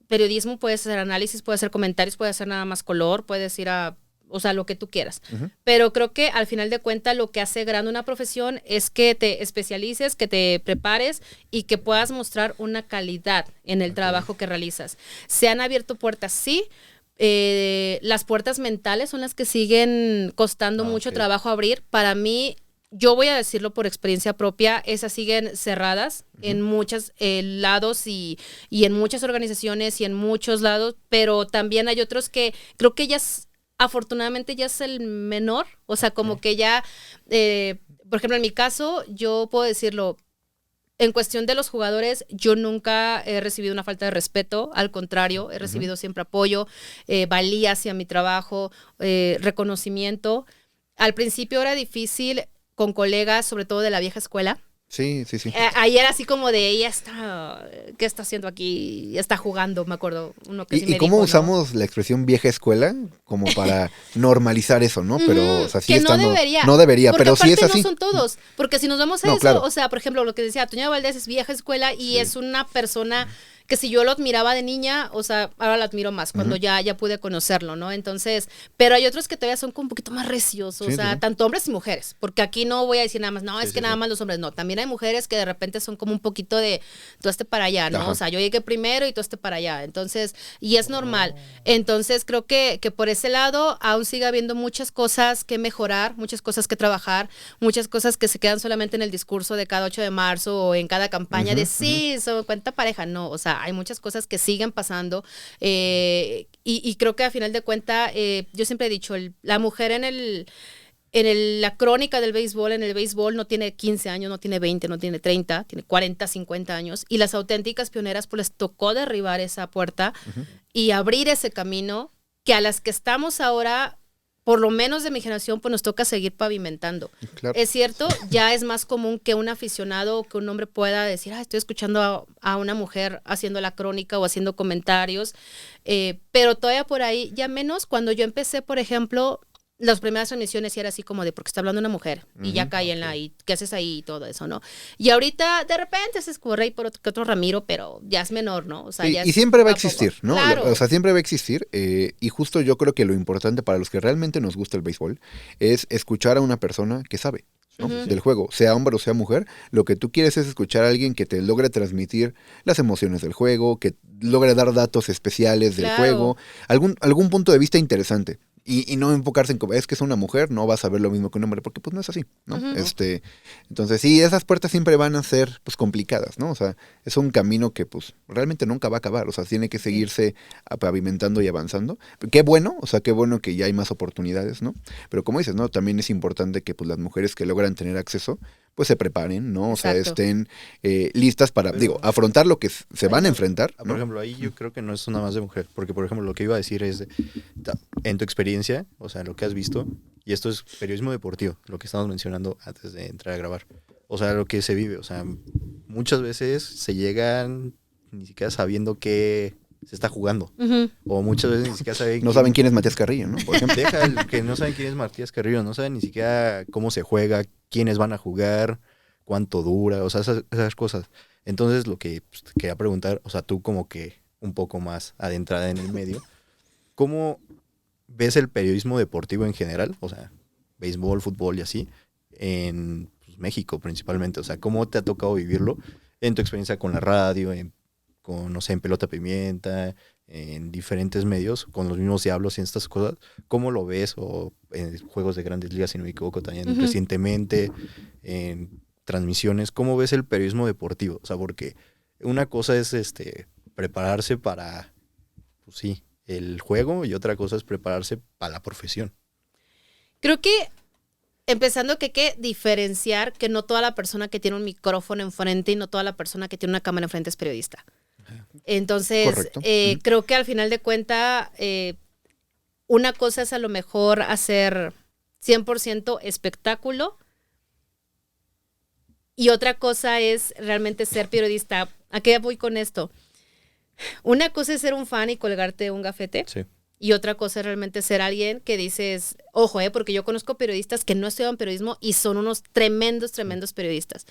periodismo, puedes hacer análisis, puedes hacer comentarios, puedes hacer nada más color, puedes ir a, o sea, lo que tú quieras. Pero creo que al final de cuentas lo que hace grande una profesión es que te especialices, que te prepares y que puedas mostrar una calidad en el trabajo que realizas. Se han abierto puertas, sí. Las puertas mentales son las que siguen costando mucho trabajo abrir. Para mí, yo voy a decirlo por experiencia propia, esas siguen cerradas en muchos lados y en muchas organizaciones y en muchos lados, pero también hay otros que creo que afortunadamente ya es el menor, o sea, como que ya, por ejemplo, en mi caso, yo puedo decirlo, en cuestión de los jugadores, yo nunca he recibido una falta de respeto, al contrario, he recibido siempre apoyo, valía hacia mi trabajo, reconocimiento. Al principio era difícil con colegas, sobre todo de la vieja escuela. Sí. Ahí era así como de ella ¿qué está haciendo aquí? Está jugando, me acuerdo. Uno que sí me ¿Y cómo dijo, usamos la expresión vieja escuela como para normalizar eso, ¿no? Pero, o sea, sí que estando, no debería, pero sí es así. No son todos, porque si nos vamos a eso, claro. O sea, por ejemplo, lo que decía Toño Valdés es vieja escuela y es una persona que si yo lo admiraba de niña, o sea, ahora lo admiro más cuando ya pude conocerlo, ¿no? Entonces, pero hay otros que todavía son como un poquito más recios, o sea, tanto hombres y mujeres, porque aquí no voy a decir nada más, no, es que nada más los hombres, no, también hay mujeres que de repente son como un poquito de, tú hazte para allá, ¿no? O sea, yo llegué primero y tú hazte para allá, entonces, y es normal. Entonces, creo que por ese lado aún sigue habiendo muchas cosas que mejorar, muchas cosas que trabajar, muchas cosas que se quedan solamente en el discurso de cada 8 de marzo o en cada campaña de sí, cuenta pareja, no, o sea, hay muchas cosas que siguen pasando y creo que a final de cuentas, yo siempre he dicho, la mujer en la crónica del béisbol, en el béisbol no tiene 15 años, no tiene 20, no tiene 30, tiene 40, 50 años. Y las auténticas pioneras pues les tocó derribar esa puerta y abrir ese camino que a las que estamos ahora, por lo menos de mi generación, pues nos toca seguir pavimentando. Claro. Es cierto, ya es más común que un aficionado o que un hombre pueda decir, estoy escuchando a una mujer haciendo la crónica o haciendo comentarios, pero todavía por ahí, ya menos cuando yo empecé, por ejemplo, las primeras transmisiones sí era así como de porque está hablando una mujer y ya caí en la y qué haces ahí y todo eso, ¿no? Y ahorita de repente se escurre ahí por otro Ramiro, pero ya es menor, ¿no? O sea, sí, ya y siempre va a existir, ¿no? Claro. O sea, siempre va a existir y justo yo creo que lo importante para los que realmente nos gusta el béisbol es escuchar a una persona que sabe, ¿no? Del juego, sea hombre o sea mujer, lo que tú quieres es escuchar a alguien que te logre transmitir las emociones del juego, que logre dar datos especiales del juego, algún punto de vista interesante. Y no enfocarse en como, es que es una mujer, no vas a ver lo mismo que un hombre, porque pues no es así, ¿no? Ujú. Entonces sí, esas puertas siempre van a ser pues complicadas, ¿no? O sea, es un camino que pues realmente nunca va a acabar, o sea, tiene que seguirse pavimentando y avanzando. Qué bueno, o sea, qué bueno que ya hay más oportunidades, ¿no? Pero como dices, ¿no? También es importante que pues las mujeres que logran tener acceso, pues se preparen, ¿no? O sea, Exacto. estén listas para, digo, afrontar lo que se van a enfrentar, Por ¿no? ejemplo, ahí yo creo que no es nada más de mujer, porque por ejemplo lo que iba a decir es, en tu experiencia, o sea, lo que has visto, y esto es periodismo deportivo, lo que estamos mencionando antes de entrar a grabar, o sea, lo que se vive, o sea, muchas veces se llegan ni siquiera sabiendo qué se está jugando, Ujú. o muchas veces ni siquiera saben No saben quién es Matías Carrillo, ¿no? Por ejemplo. deja que no saben quién es Matías Carrillo, no saben ni siquiera cómo se juega, quiénes van a jugar, cuánto dura, o sea, esas cosas. Entonces, lo que pues, te quería preguntar, o sea, tú como que un poco más adentrada en el medio, ¿cómo ves el periodismo deportivo en general? O sea, béisbol, fútbol y así, en pues, México principalmente. O sea, ¿cómo te ha tocado vivirlo en tu experiencia con la radio, con, no sé, en Pelota Pimienta, en diferentes medios, con los mismos Diablos y en estas cosas? ¿Cómo lo ves? O en juegos de Grandes Ligas, si no me equivoco, también Ujú. recientemente, en transmisiones. ¿Cómo ves el periodismo deportivo? O sea, porque una cosa es prepararse para, pues sí, el juego y otra cosa es prepararse para la profesión. Creo que empezando que hay que diferenciar que no toda la persona que tiene un micrófono enfrente y no toda la persona que tiene una cámara enfrente es periodista. Entonces, Correcto. Ujú. creo que al final de cuenta, una cosa es a lo mejor hacer 100% espectáculo y otra cosa es realmente ser periodista. ¿A qué voy con esto? Una cosa es ser un fan y colgarte un gafete. Sí. Y otra cosa es realmente ser alguien que dices, ojo, porque yo conozco periodistas que no estudian periodismo y son unos tremendos periodistas.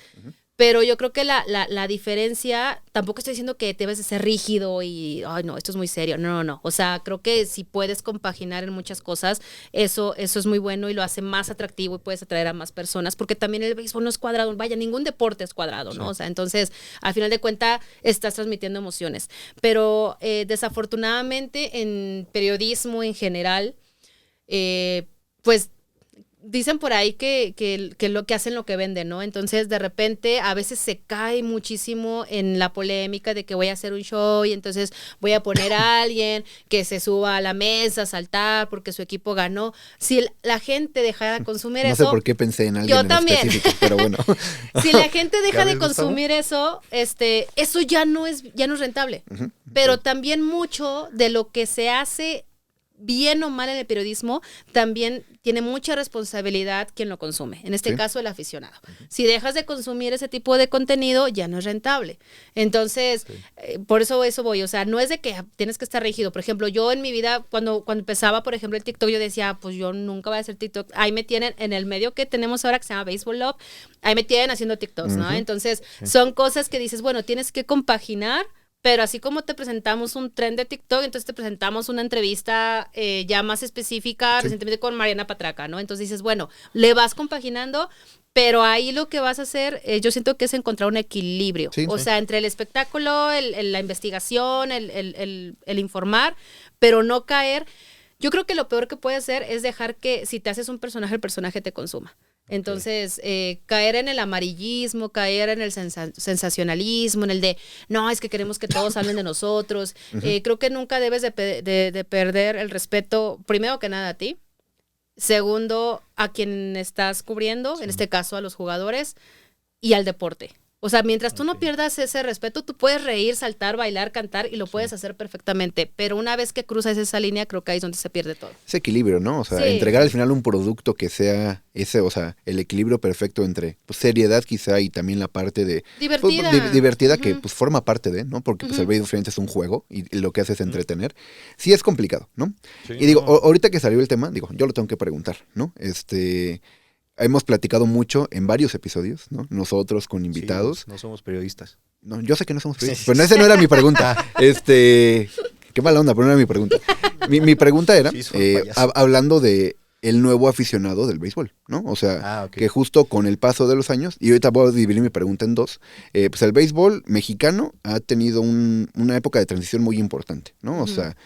Pero yo creo que la diferencia, tampoco estoy diciendo que debes de ser rígido y, ay, no, esto es muy serio. No. O sea, creo que si puedes compaginar en muchas cosas, eso es muy bueno y lo hace más atractivo y puedes atraer a más personas, porque también el béisbol no es cuadrado. Vaya, ningún deporte es cuadrado, ¿no? Sí. O sea, entonces, al final de cuentas, estás transmitiendo emociones. Pero desafortunadamente, en periodismo en general, pues dicen por ahí que lo que hacen lo que venden, ¿no? Entonces, de repente, a veces se cae muchísimo en la polémica de que voy a hacer un show y entonces voy a poner a alguien que se suba a la mesa a saltar porque su equipo ganó. Si la gente dejara de consumir No eso... sé por qué pensé en alguien Yo en también. específico, pero bueno. Si la gente deja ¿Ya de ves, Gustavo? consumir eso, eso ya no es rentable. Ujú. Pero también mucho de lo que se hace bien o mal en el periodismo, también tiene mucha responsabilidad quien lo consume, en este Sí. caso el aficionado. Si dejas de consumir ese tipo de contenido, ya no es rentable. Entonces, por eso voy, o sea, no es de que tienes que estar rígido. Por ejemplo, yo en mi vida, cuando empezaba, por ejemplo, el TikTok, yo decía, pues yo nunca voy a hacer TikTok. Ahí me tienen, en el medio que tenemos ahora, que se llama Baseball Love, ahí me tienen haciendo TikToks, ¿no? Ujú. Entonces, son cosas que dices, bueno, tienes que compaginar. Pero así como te presentamos un trend de TikTok, entonces te presentamos una entrevista ya más específica recientemente con Mariana Patraca, ¿no? Entonces dices, bueno, le vas compaginando, pero ahí lo que vas a hacer, yo siento que es encontrar un equilibrio. Sí, o sí. sea, entre el espectáculo, la investigación, el informar, pero no caer. Yo creo que lo peor que puedes hacer es dejar que si te haces un personaje, el personaje te consuma. Entonces, caer en el amarillismo, caer en el sensacionalismo, en el de, no, es que queremos que todos hablen de nosotros. Creo que nunca debes de perder el respeto, primero que nada a ti, segundo a quien estás cubriendo, en este caso a los jugadores, y al deporte. O sea, mientras tú no pierdas ese respeto, tú puedes reír, saltar, bailar, cantar y lo puedes hacer perfectamente. Pero una vez que cruzas esa línea, creo que ahí es donde se pierde todo. Ese equilibrio, ¿no? O sea, Sí. entregar al final un producto que sea ese, o sea, el equilibrio perfecto entre pues, seriedad quizá y también la parte de Divertida. pues, divertida que Ujú. pues forma parte de, ¿no? Porque pues el Ujú. béisbol finalmente es un juego y lo que hace es entretener. Sí es complicado, ¿no? Sí, Y digo, no. ahorita que salió el tema, digo, yo lo tengo que preguntar, ¿no? Hemos platicado mucho en varios episodios, ¿no? Nosotros con invitados. Sí, no somos periodistas. No, yo sé que no somos periodistas, Sí. pero esa no era mi pregunta. Qué mala onda, pero no era mi pregunta. Mi pregunta era, Sí, soy payaso. hablando de el nuevo aficionado del béisbol, ¿no? O sea, Ok. que justo con el paso de los años, y ahorita voy a dividir mi pregunta en dos, pues el béisbol mexicano ha tenido una época de transición muy importante, ¿no? O sea,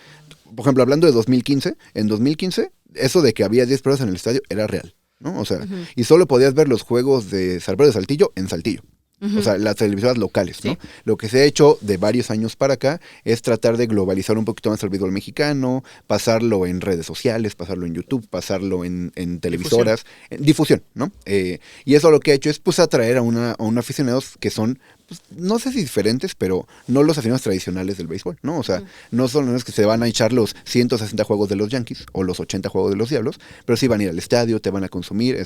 por ejemplo, hablando de 2015, en 2015 eso de que había 10 personas en el estadio era real, ¿no? O sea, y solo podías ver los juegos de Salvador de Saltillo en Saltillo. O sea, las televisoras locales, ¿no? Sí. Lo que se ha hecho de varios años para acá es tratar de globalizar un poquito más el béisbol mexicano, pasarlo en redes sociales, pasarlo en YouTube, pasarlo en televisoras, difusión, ¿no? Y eso lo que ha hecho es pues atraer a un aficionados que son, pues, no sé si diferentes, pero no los aficionados tradicionales del béisbol, ¿no? O sea, no son los que se van a echar los 160 juegos de los Yankees o los 80 juegos de los Diablos, pero sí van a ir al estadio, te van a consumir,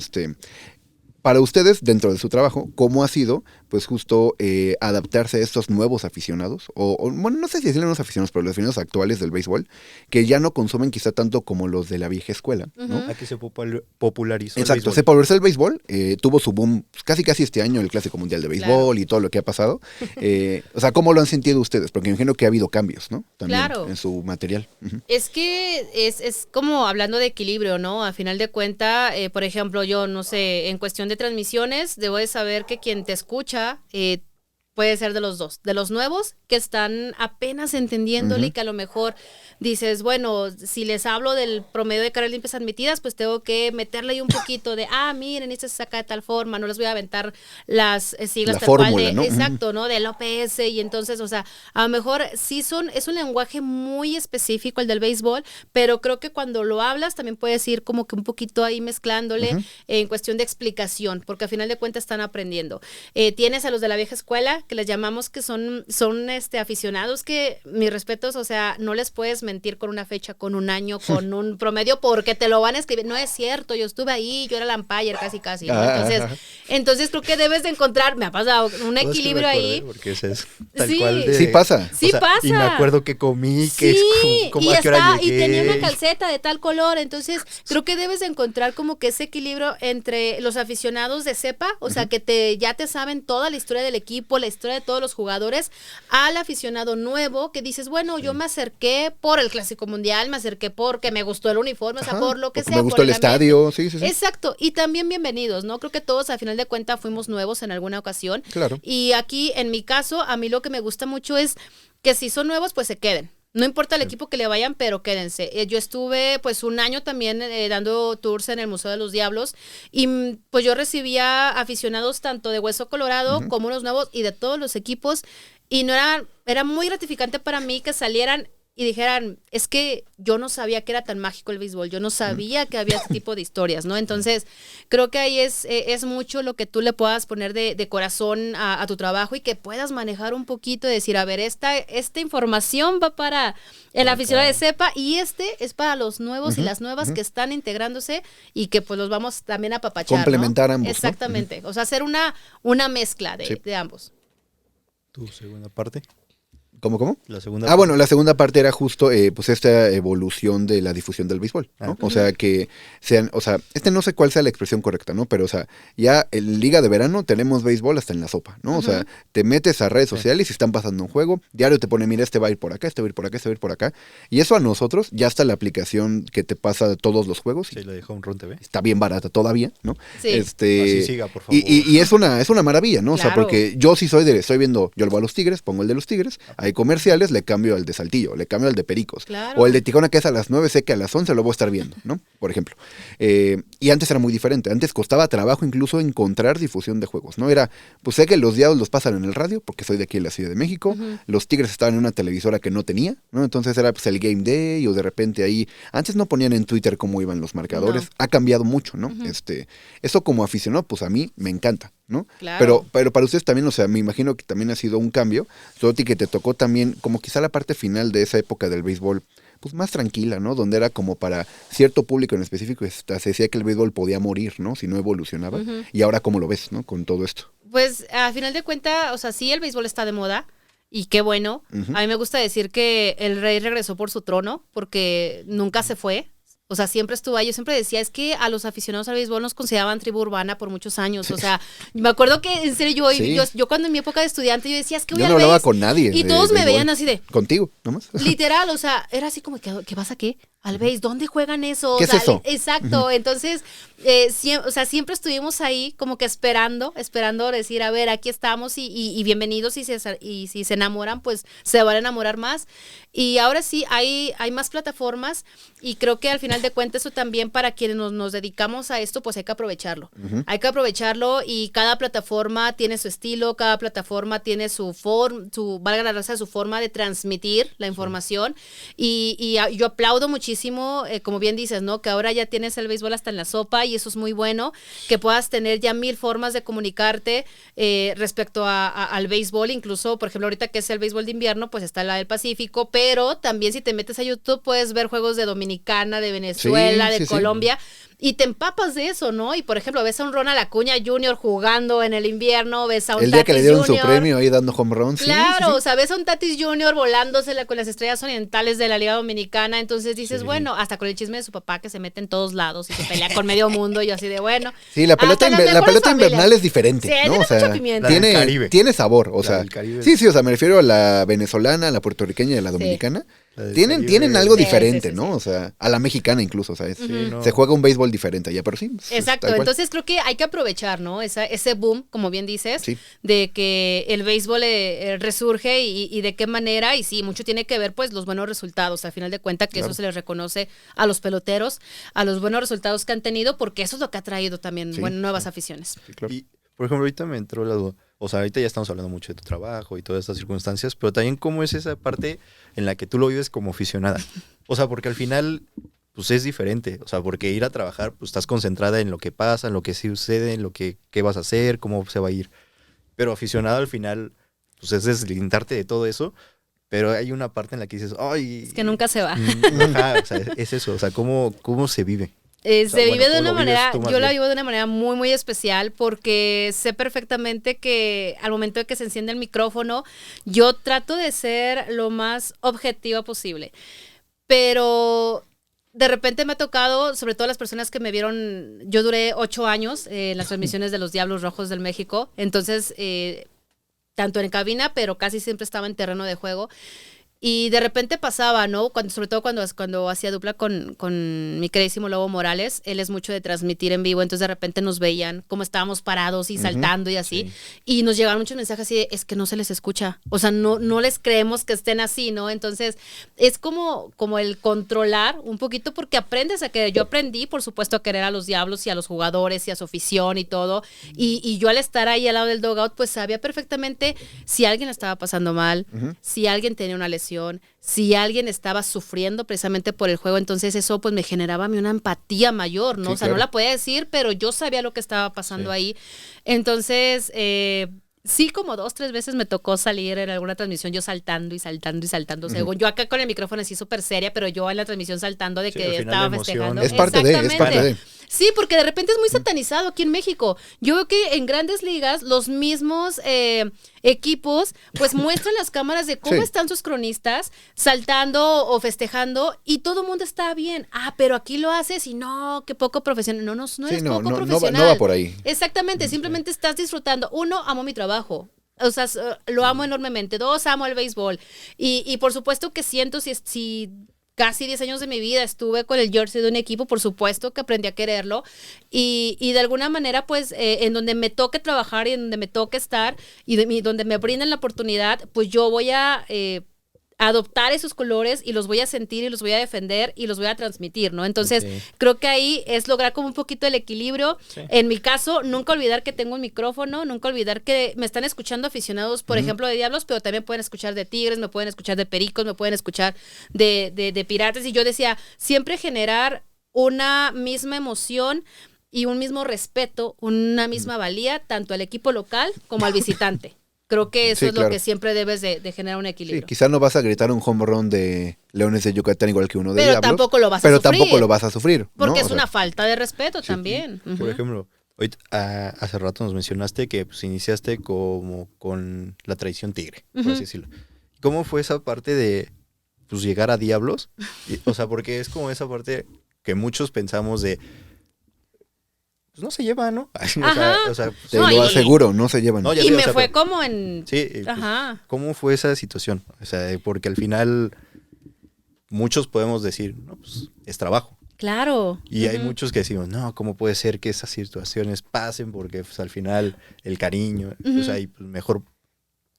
Para ustedes, dentro de su trabajo, ¿cómo ha sido, pues justo adaptarse a estos nuevos aficionados? Bueno, no sé si decirle nuevos aficionados, pero los aficionados actuales del béisbol, que ya no consumen quizá tanto como los de la vieja escuela, ¿no? Aquí se popularizó Exacto, el béisbol. se popularizó el béisbol, tuvo su boom casi este año, el Clásico Mundial de Béisbol y todo lo que ha pasado. O sea, ¿cómo lo han sentido ustedes? Porque me imagino que ha habido cambios, ¿no? También Claro. en su material. Es que es como hablando de equilibrio, ¿no? A final de cuenta, por ejemplo, yo no sé, en cuestión de transmisiones, debo de saber que quien te escucha puede ser de los dos, de los nuevos que están apenas entendiéndole y que a lo mejor dices, bueno, si les hablo del promedio de carreras limpias admitidas, pues tengo que meterle ahí un poquito de, miren, esto se saca de tal forma, no les voy a aventar las siglas La tal cual fórmula, de, ¿no? exacto, ¿no? Del OPS y entonces, o sea, a lo mejor sí es un lenguaje muy específico el del béisbol, pero creo que cuando lo hablas también puedes ir como que un poquito ahí mezclándole en cuestión de explicación, porque a final de cuentas están aprendiendo. Tienes a los de la vieja escuela, que les llamamos que son aficionados que, mis respetos, o sea, no les puedes mentir con una fecha, con un año, con un promedio, porque te lo van a escribir. No es cierto, yo estuve ahí, yo era el umpire casi, ¿no? Entonces creo que debes de encontrar, me ha pasado, un equilibrio ahí. Porque ese es tal Sí. cual de, Sí pasa. Sí pasa. Y me acuerdo que comí, que Sí, como y a qué hora y tenía una llegué. calceta de tal color, entonces creo que debes de encontrar como que ese equilibrio entre los aficionados de cepa, o sea, que ya te saben toda la historia del equipo, la historia de todos los jugadores, al aficionado nuevo que dices, bueno, yo me acerqué por el Clásico Mundial, me acerqué porque me gustó el uniforme, o sea, por lo que porque sea. me gustó por el ambiente. estadio, sí. Exacto, y también bienvenidos, ¿no? Creo que todos a final de cuentas fuimos nuevos en alguna ocasión. Claro. Y aquí, en mi caso, a mí lo que me gusta mucho es que si son nuevos, pues se queden. No importa el equipo que le vayan, pero quédense. Yo estuve pues un año también dando tours en el Museo de los Diablos y pues yo recibía aficionados tanto de Hueso Colorado como unos nuevos y de todos los equipos y era muy gratificante para mí que salieran y dijeran, es que yo no sabía que era tan mágico el béisbol, yo no sabía que había este tipo de historias, ¿no? Entonces, creo que ahí es mucho lo que tú le puedas poner de corazón a tu trabajo y que puedas manejar un poquito y decir, a ver, esta información va para el aficionado de cepa y es para los nuevos y las nuevas que están integrándose y que pues los vamos también a apapachar, Complementar ¿no? ambos, ¿no? Exactamente, o sea, hacer una mezcla de ambos. Tu segunda parte. ¿Cómo? La segunda Bueno, la segunda parte era justo pues esta evolución de la difusión del béisbol, ¿no? O sea, que sean, o sea, no sé cuál sea la expresión correcta, ¿no? Pero, o sea, ya en Liga de Verano tenemos béisbol hasta en la sopa, ¿no? O sea, te metes a redes sociales y están pasando un juego, diario te pone, mira, este va a ir por acá, este va a ir por acá, este va a ir por acá. Y eso a nosotros, ya está la aplicación que te pasa de todos los juegos. Sí, lo de Home Run TV. Está bien barata todavía, ¿no? Sí. Así siga, por favor. Y es una maravilla, ¿no? O sea, Claro. porque yo sí estoy viendo, yo le voy a los Tigres, pongo el de los Tigres, hay comerciales, le cambio al de Saltillo, le cambio al de Pericos. Claro. O el de Tijuana que es a las 9, sé que a las 11 lo voy a estar viendo, ¿no? Por ejemplo. Y antes era muy diferente, antes costaba trabajo incluso encontrar difusión de juegos, ¿no? Era, pues sé que los Diablos los pasan en el radio, porque soy de aquí en la Ciudad de México, los Tigres estaban en una televisora que no tenía, ¿no? Entonces era pues el Game Day o de repente ahí, antes no ponían en Twitter cómo iban los marcadores, No. ha cambiado mucho, ¿no? Eso como aficionado, pues a mí me encanta, ¿no? Claro. Pero para ustedes también, o sea, me imagino que también ha sido un cambio, sobre todo que te tocó también, como quizá la parte final de esa época del béisbol, pues más tranquila, ¿no? Donde era como para cierto público en específico, se decía que el béisbol podía morir, ¿no? Si no evolucionaba. Y ahora, ¿cómo lo ves, no? Con todo esto. Pues a final de cuentas, o sea, sí, el béisbol está de moda y qué bueno. A mí me gusta decir que el rey regresó por su trono porque nunca se fue. O sea, siempre estuvo ahí. Yo siempre decía, es que a los aficionados al béisbol nos consideraban tribu urbana por muchos años. O sea, me acuerdo que, en serio, Sí. yo cuando en mi época de estudiante, yo decía, es que voy Yo al no hablaba béis. con nadie. Y de todos me béisbol. veían así de, Contigo, nomás. literal, o sea, era así como, ¿qué vas a qué? al béis, ¿dónde juegan eso? ¿Qué es eso? Exacto, entonces, siempre estuvimos ahí como que esperando decir, a ver, aquí estamos y bienvenidos y si se enamoran, pues se van a enamorar más. Y ahora sí, hay más plataformas y creo que al final de cuentas eso también para quienes nos dedicamos a esto, pues hay que aprovecharlo. Hay que aprovecharlo y cada plataforma tiene su estilo, cada plataforma tiene su valga la raza, su forma de transmitir la información y yo aplaudo muchísimo, como bien dices, ¿no? Que ahora ya tienes el béisbol hasta en la sopa y eso es muy bueno, que puedas tener ya 1000 formas de comunicarte respecto al béisbol, incluso, por ejemplo, ahorita que es el béisbol de invierno, pues está la del Pacífico, pero también si te metes a YouTube puedes ver juegos de Dominicana, de Venezuela, de Colombia. Y te empapas de eso, ¿no? Y por ejemplo, ves a un Ronald Acuña Jr. jugando en el invierno, ves a un el día Tatis que le dieron Jr. su premio ahí dando home runs. Claro, o sea, ves a un Tatis Jr. volándosela con las estrellas orientales de la Liga Dominicana, entonces dices, bueno, hasta con el chisme de su papá que se mete en todos lados y se pelea con medio mundo y así de bueno. Sí, la pelota invernal es diferente, sí, ¿no? tiene O sea, mucho pimienta. tiene sabor, o La sea. del Caribe. Sí, o sea, me refiero a la venezolana, a la puertorriqueña y a la dominicana. Tienen algo diferente, ¿no? O sea, a la mexicana incluso, ¿sabes? Se juega un béisbol diferente allá, pero sí. Exacto, entonces creo que hay que aprovechar, ¿no? Ese boom, como bien dices, Sí. de que el béisbol resurge y de qué manera, y sí, mucho tiene que ver pues los buenos resultados, al final de cuentas que Claro. eso se les reconoce a los peloteros, a los buenos resultados que han tenido, porque eso es lo que ha traído también Sí, nuevas aficiones. Sí, claro. Y, por ejemplo, ahorita me entró la duda. O sea, ahorita ya estamos hablando mucho de tu trabajo y todas estas circunstancias, pero también cómo es esa parte en la que tú lo vives como aficionada. O sea, porque al final, pues es diferente. O sea, porque ir a trabajar, pues estás concentrada en lo que pasa, en lo que sucede, en lo que qué vas a hacer, cómo se va a ir. Pero aficionado al final, pues es deslindarte de todo eso. Pero hay una parte en la que dices, ay... Es que nunca se va. Ajá, o sea, es eso. O sea, cómo se vive. Se sea, vive bueno, de ¿cómo una lo manera, vives tú más yo la bien? vivo de una manera muy, muy especial porque sé perfectamente que al momento de que se enciende el micrófono, yo trato de ser lo más objetiva posible. Pero de repente me ha tocado, sobre todo las personas que me vieron, yo duré 8 años en las transmisiones de los Diablos Rojos del México, entonces, tanto en cabina, pero casi siempre estaba en terreno de juego. Y de repente pasaba, ¿no? Sobre todo cuando hacía dupla con mi queridísimo Lobo Morales, él es mucho de transmitir en vivo, entonces de repente nos veían como estábamos parados y saltando y así, y nos llegaban muchos mensajes así de, es que no se les escucha, o sea, no les creemos que estén así, ¿no? Entonces es como el controlar un poquito porque aprendes a que yo aprendí, por supuesto, a querer a los Diablos y a los jugadores y a su afición y todo, y yo al estar ahí al lado del dugout, pues sabía perfectamente si alguien la estaba pasando mal, si alguien tenía una lesión, si alguien estaba sufriendo precisamente por el juego, entonces eso pues me generaba a mí una empatía mayor, ¿no? Sí, o sea, claro. no la podía decir, pero yo sabía lo que estaba pasando ahí. Entonces, sí, como 2-3 veces me tocó salir en alguna transmisión yo saltando y saltando y saltando, según yo acá con el micrófono así súper seria, pero yo en la transmisión saltando de Sí, que al final estaba la emoción. festejando. Es parte de. Sí, porque de repente es muy satanizado aquí en México. Yo veo que en grandes ligas los mismos equipos pues muestran las cámaras de cómo Sí. están sus cronistas saltando o festejando y todo el mundo está bien. Ah, pero aquí lo haces y no, qué poco profesional. No Sí, eres no, poco no, profesional. no va por ahí. Exactamente, simplemente estás disfrutando. 1, amo mi trabajo. O sea, lo amo enormemente. 2, amo el béisbol. Y por supuesto que siento si casi 10 años de mi vida estuve con el jersey de un equipo, por supuesto que aprendí a quererlo y de alguna manera pues en donde me toque trabajar y en donde me toque estar y donde me brinden la oportunidad, pues yo voy a adoptar esos colores y los voy a sentir y los voy a defender y los voy a transmitir, ¿no? Entonces, creo que ahí es lograr como un poquito el equilibrio. En mi caso, nunca olvidar que tengo un micrófono, nunca olvidar que me están escuchando aficionados, por ejemplo, de Diablos, pero también pueden escuchar de Tigres, me pueden escuchar de Pericos, me pueden escuchar de Piratas. Y yo decía, siempre generar una misma emoción y un mismo respeto, una misma valía, tanto al equipo local como al visitante. Creo que eso Sí, es lo claro. que siempre debes de generar un Sí, equilibrio. quizá no vas a gritar un home run de Leones de Yucatán igual que uno de Pero Diablos. tampoco lo vas a pero sufrir. tampoco lo vas a sufrir. ¿no? Porque O es sea, una falta de respeto también. Ujú. Por ejemplo, hoy, hace rato nos mencionaste que pues, iniciaste como con la tradición tigre, por así decirlo. ¿Cómo fue esa parte de pues, llegar a Diablos? O sea, porque es como esa parte que muchos pensamos de pues no se lleva, ¿no? Ajá. O sea, te No, lo y- aseguro, no se llevan. No, ya Y sé, o me sea, fue pero- como en... sí, pues, Ajá. ¿cómo fue esa situación? O sea, porque al final muchos podemos decir, no, pues es trabajo. Claro. Y hay muchos que decimos, no, ¿cómo puede ser que esas situaciones pasen? Porque pues, al final el cariño, pues ahí pues, mejor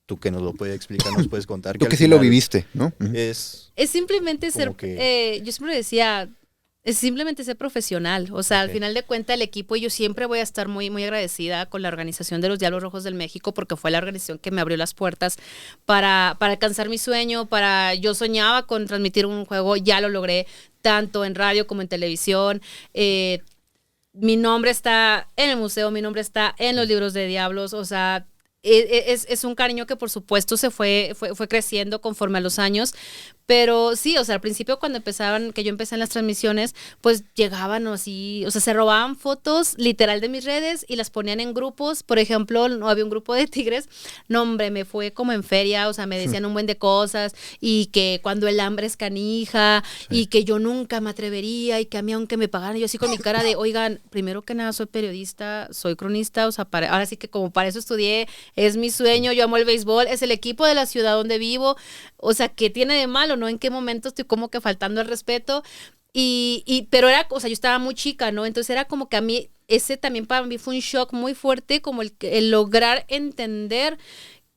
tú que nos lo puedes explicar, nos puedes contar. Tú al que sí lo final viviste, ¿no? Es Es simplemente ser, como que- yo siempre decía, es simplemente ser profesional. O sea, al Ok. final de cuentas el equipo, y yo siempre voy a estar muy, muy agradecida con la organización de los Diablos Rojos del México, porque fue la organización que me abrió las puertas para alcanzar mi sueño, yo soñaba con transmitir un juego, ya lo logré, tanto en radio como en televisión. Mi nombre está en el museo, mi nombre está en los libros de Diablos, o sea, es un cariño que por supuesto se fue creciendo conforme a los años, pero sí, o sea, al principio cuando que yo empecé en las transmisiones, pues llegaban así, o sea, se robaban fotos literal de mis redes y las ponían en grupos. Por ejemplo, no había un grupo de tigres, no hombre, me fue como en feria, o sea, me decían un buen de cosas, y que cuando el hambre es canija, y que yo nunca me atrevería, y que a mí aunque me pagaran, yo así con mi cara de, oigan, primero que nada soy periodista, soy cronista, o sea, ahora sí que como para eso estudié, es mi sueño, yo amo el béisbol, es el equipo de la ciudad donde vivo, o sea, ¿qué tiene de malo, no? ¿En qué momento estoy como que faltando el respeto? Pero era, o sea, yo estaba muy chica, ¿no? Entonces era como que a mí, ese también para mí fue un shock muy fuerte, como el lograr entender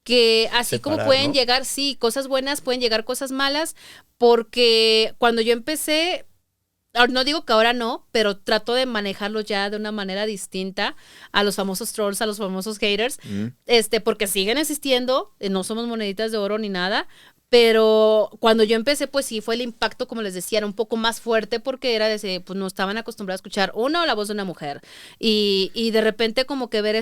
que así como Separar, pueden ¿no? llegar, sí, cosas buenas, pueden llegar cosas malas, porque cuando yo empecé, no digo que ahora no, pero trato de manejarlo ya de una manera distinta a los famosos trolls, a los famosos haters, porque siguen existiendo, no somos moneditas de oro ni nada, pero cuando yo empecé, pues sí, fue el impacto, como les decía, era un poco más fuerte porque era pues no estaban acostumbrados a escuchar la voz de una mujer. Y de repente como que ver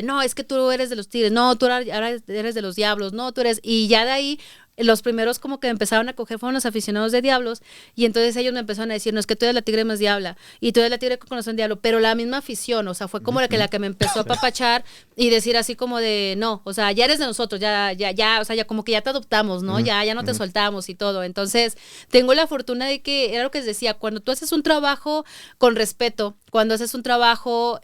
no, es que tú eres de los Tigres, no, tú ahora eres de los Diablos, no, tú eres, y ya de ahí los primeros como que empezaron a coger fueron los aficionados de Diablos, y entonces ellos me empezaron a decir, no, es que tú eres la tigre más diabla, y tú eres la tigre con corazón diablo, pero la misma afición, o sea, fue como la que me empezó a papachar y decir así como de, no, o sea, ya eres de nosotros, ya, o sea, ya como que ya te adoptamos, ¿no? Ya no te soltamos y todo. Entonces, tengo la fortuna de que, era lo que les decía, cuando tú haces un trabajo con respeto, cuando haces un trabajo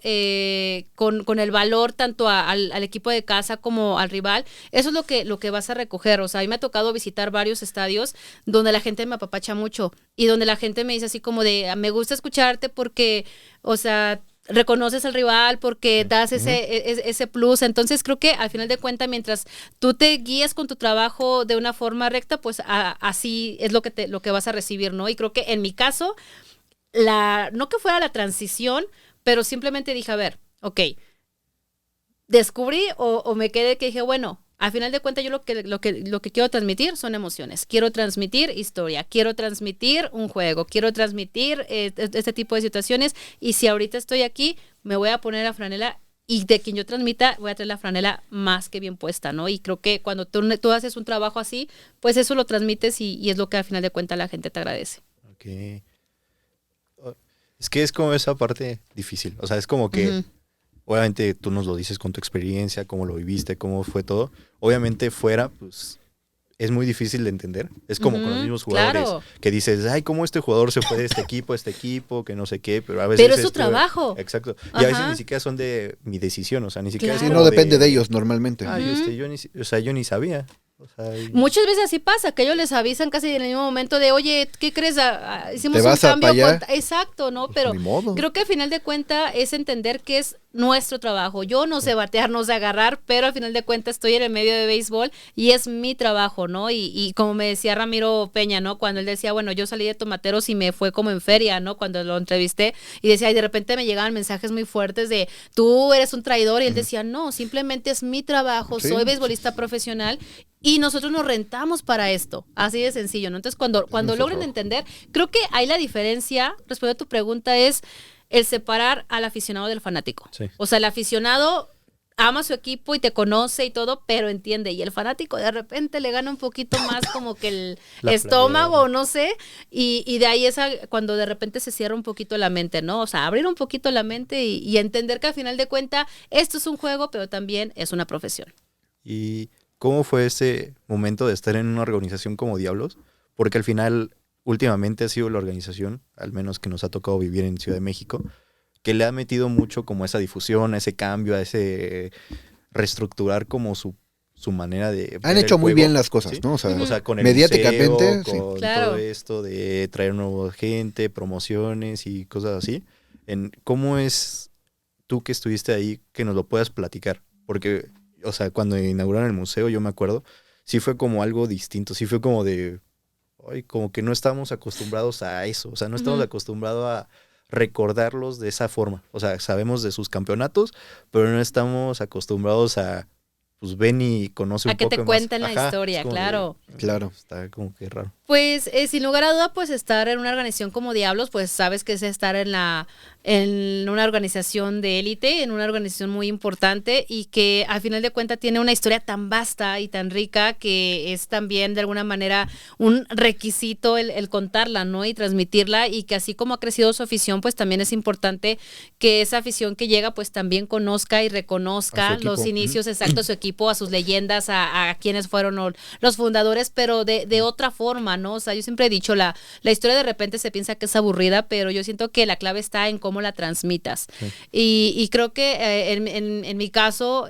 con el valor tanto al equipo de casa como al rival, eso es lo que vas a recoger. O sea, a mí me ha tocado visitar varios estadios donde la gente me apapacha mucho y donde la gente me dice así como de, me gusta escucharte porque, o sea, reconoces al rival porque das ese plus. Entonces creo que al final de cuentas, mientras tú te guías con tu trabajo de una forma recta, pues así es lo que vas a recibir, ¿no? Y creo que en mi caso, no que fuera la transición, pero simplemente dije, a ver, ok, descubrí o me quedé que dije, bueno, al final de cuentas yo lo que quiero transmitir son emociones, quiero transmitir historia, quiero transmitir un juego, quiero transmitir este tipo de situaciones, y si ahorita estoy aquí, me voy a poner la franela, y de quien yo transmita voy a traer la franela más que bien puesta, ¿no? Y creo que cuando tú haces un trabajo así, pues eso lo transmites y es lo que al final de cuentas la gente te agradece. Ok. Es que es como esa parte difícil. O sea, es como que, obviamente tú nos lo dices con tu experiencia, cómo lo viviste, cómo fue todo. Obviamente fuera, pues, es muy difícil de entender. Es como con los mismos jugadores, claro, que dices, ay, ¿cómo este jugador se fue de este equipo a este equipo? Que no sé qué, pero a veces... Pero es su trabajo. Exacto. Y Ajá. a veces ni siquiera son de mi decisión, o sea, ni siquiera Claro. es Sí, como no depende de ellos normalmente. Ay, yo ni sabía. O sea, Muchas veces así pasa, que ellos les avisan casi en el mismo momento de, oye, ¿qué crees? Hicimos ¿Te un vas a cambio. pa' allá? Exacto, ¿no? Pero Ni modo. creo que al final de cuentas es entender que es nuestro trabajo. Yo no sé batear, no sé agarrar, pero al final de cuentas estoy en el medio de béisbol y es mi trabajo, ¿no? Y como me decía Ramiro Peña, ¿no? Cuando él decía, bueno, yo salí de Tomateros y me fue como en feria, ¿no? Cuando lo entrevisté y decía, y de repente me llegaban mensajes muy fuertes de, tú eres un traidor, y él decía, no, simplemente es mi trabajo, Sí. soy beisbolista profesional y nosotros nos rentamos para esto, así de sencillo, ¿no? Entonces, cuando logren entender, creo que ahí la diferencia, respondiendo a tu pregunta, es el separar al aficionado del fanático. Sí. O sea, el aficionado ama a su equipo y te conoce y todo, pero entiende. Y el fanático de repente le gana un poquito más como que el La estómago, playera. no sé. Y de ahí es cuando de repente se cierra un poquito la mente, ¿no? O sea, abrir un poquito la mente y entender que al final de cuentas esto es un juego, pero también es una profesión. ¿Y cómo fue ese momento de estar en una organización como Diablos? Porque al final, últimamente ha sido la organización, al menos que nos ha tocado vivir en Ciudad de México, que le ha metido mucho como esa difusión, a ese cambio, a ese reestructurar como su su manera de... Han ver hecho el muy juego, bien las cosas, ¿sí? ¿no? O sea, Con el mediáticamente, museo, sí. con Claro. todo esto de traer nueva gente, promociones y cosas así. ¿Cómo es tú que estuviste ahí que nos lo puedas platicar? Porque, o sea, cuando inauguraron el museo, yo me acuerdo, sí fue como algo distinto, sí fue como de... Ay, como que no estamos acostumbrados a eso, o sea, no estamos Ujú. acostumbrados a recordarlos de esa forma. O sea, sabemos de sus campeonatos, pero no estamos acostumbrados a, pues ven y conoce A un que poco te más. cuenten la Ajá, es historia, como de, claro. Claro. está como que raro. Pues sin lugar a duda, pues estar en una organización como Diablos, pues sabes que es estar en una organización de élite, en una organización muy importante y que al final de cuentas tiene una historia tan vasta y tan rica que es también de alguna manera un requisito el contarla, ¿no? Y transmitirla y que así como ha crecido su afición, pues también es importante que esa afición que llega pues también conozca y A reconozca su equipo. los inicios exactos de su equipo, a sus leyendas, a quienes fueron los fundadores, pero de otra forma, ¿no? O sea, yo siempre he dicho, la historia de repente se piensa que es aburrida, pero yo siento que la clave está en cómo la transmitas. Sí. Y creo que en mi caso,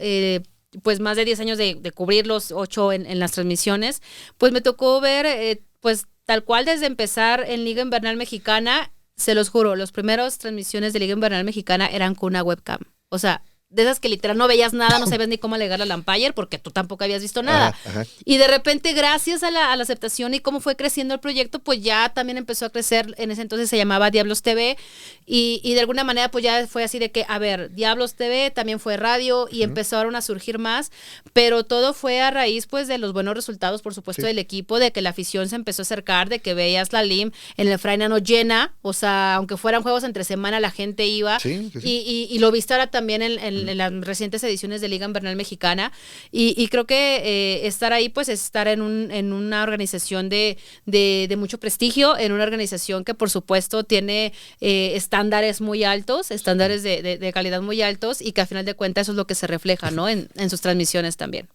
pues más de 10 años de cubrir los 8 en las transmisiones, pues me tocó ver, pues tal cual desde empezar en Liga Invernal Mexicana, se los juro, las primeras transmisiones de Liga Invernal Mexicana eran con una webcam. O sea, de esas que literal no veías nada, no sabías ni cómo alegar al umpire porque tú tampoco habías visto nada. Ajá. Y de repente, gracias a la aceptación y cómo fue creciendo el proyecto, pues ya también empezó a crecer. En ese entonces se llamaba Diablos TV y de alguna manera pues ya fue así de que, a ver, Diablos TV también fue radio y empezaron a surgir más, pero todo fue a raíz pues de los buenos resultados, por supuesto, Sí. del equipo, de que la afición se empezó a acercar, de que veías la LIM en el Frainano llena, o sea, aunque fueran juegos entre semana, la gente iba. Sí. Y lo viste ahora también en las recientes ediciones de Liga Invernal Mexicana y creo que estar ahí pues es estar en una organización de mucho prestigio, en una organización que por supuesto tiene estándares muy altos, estándares de calidad muy altos y que a final de cuentas eso es lo que se refleja, ¿no? En sus transmisiones también.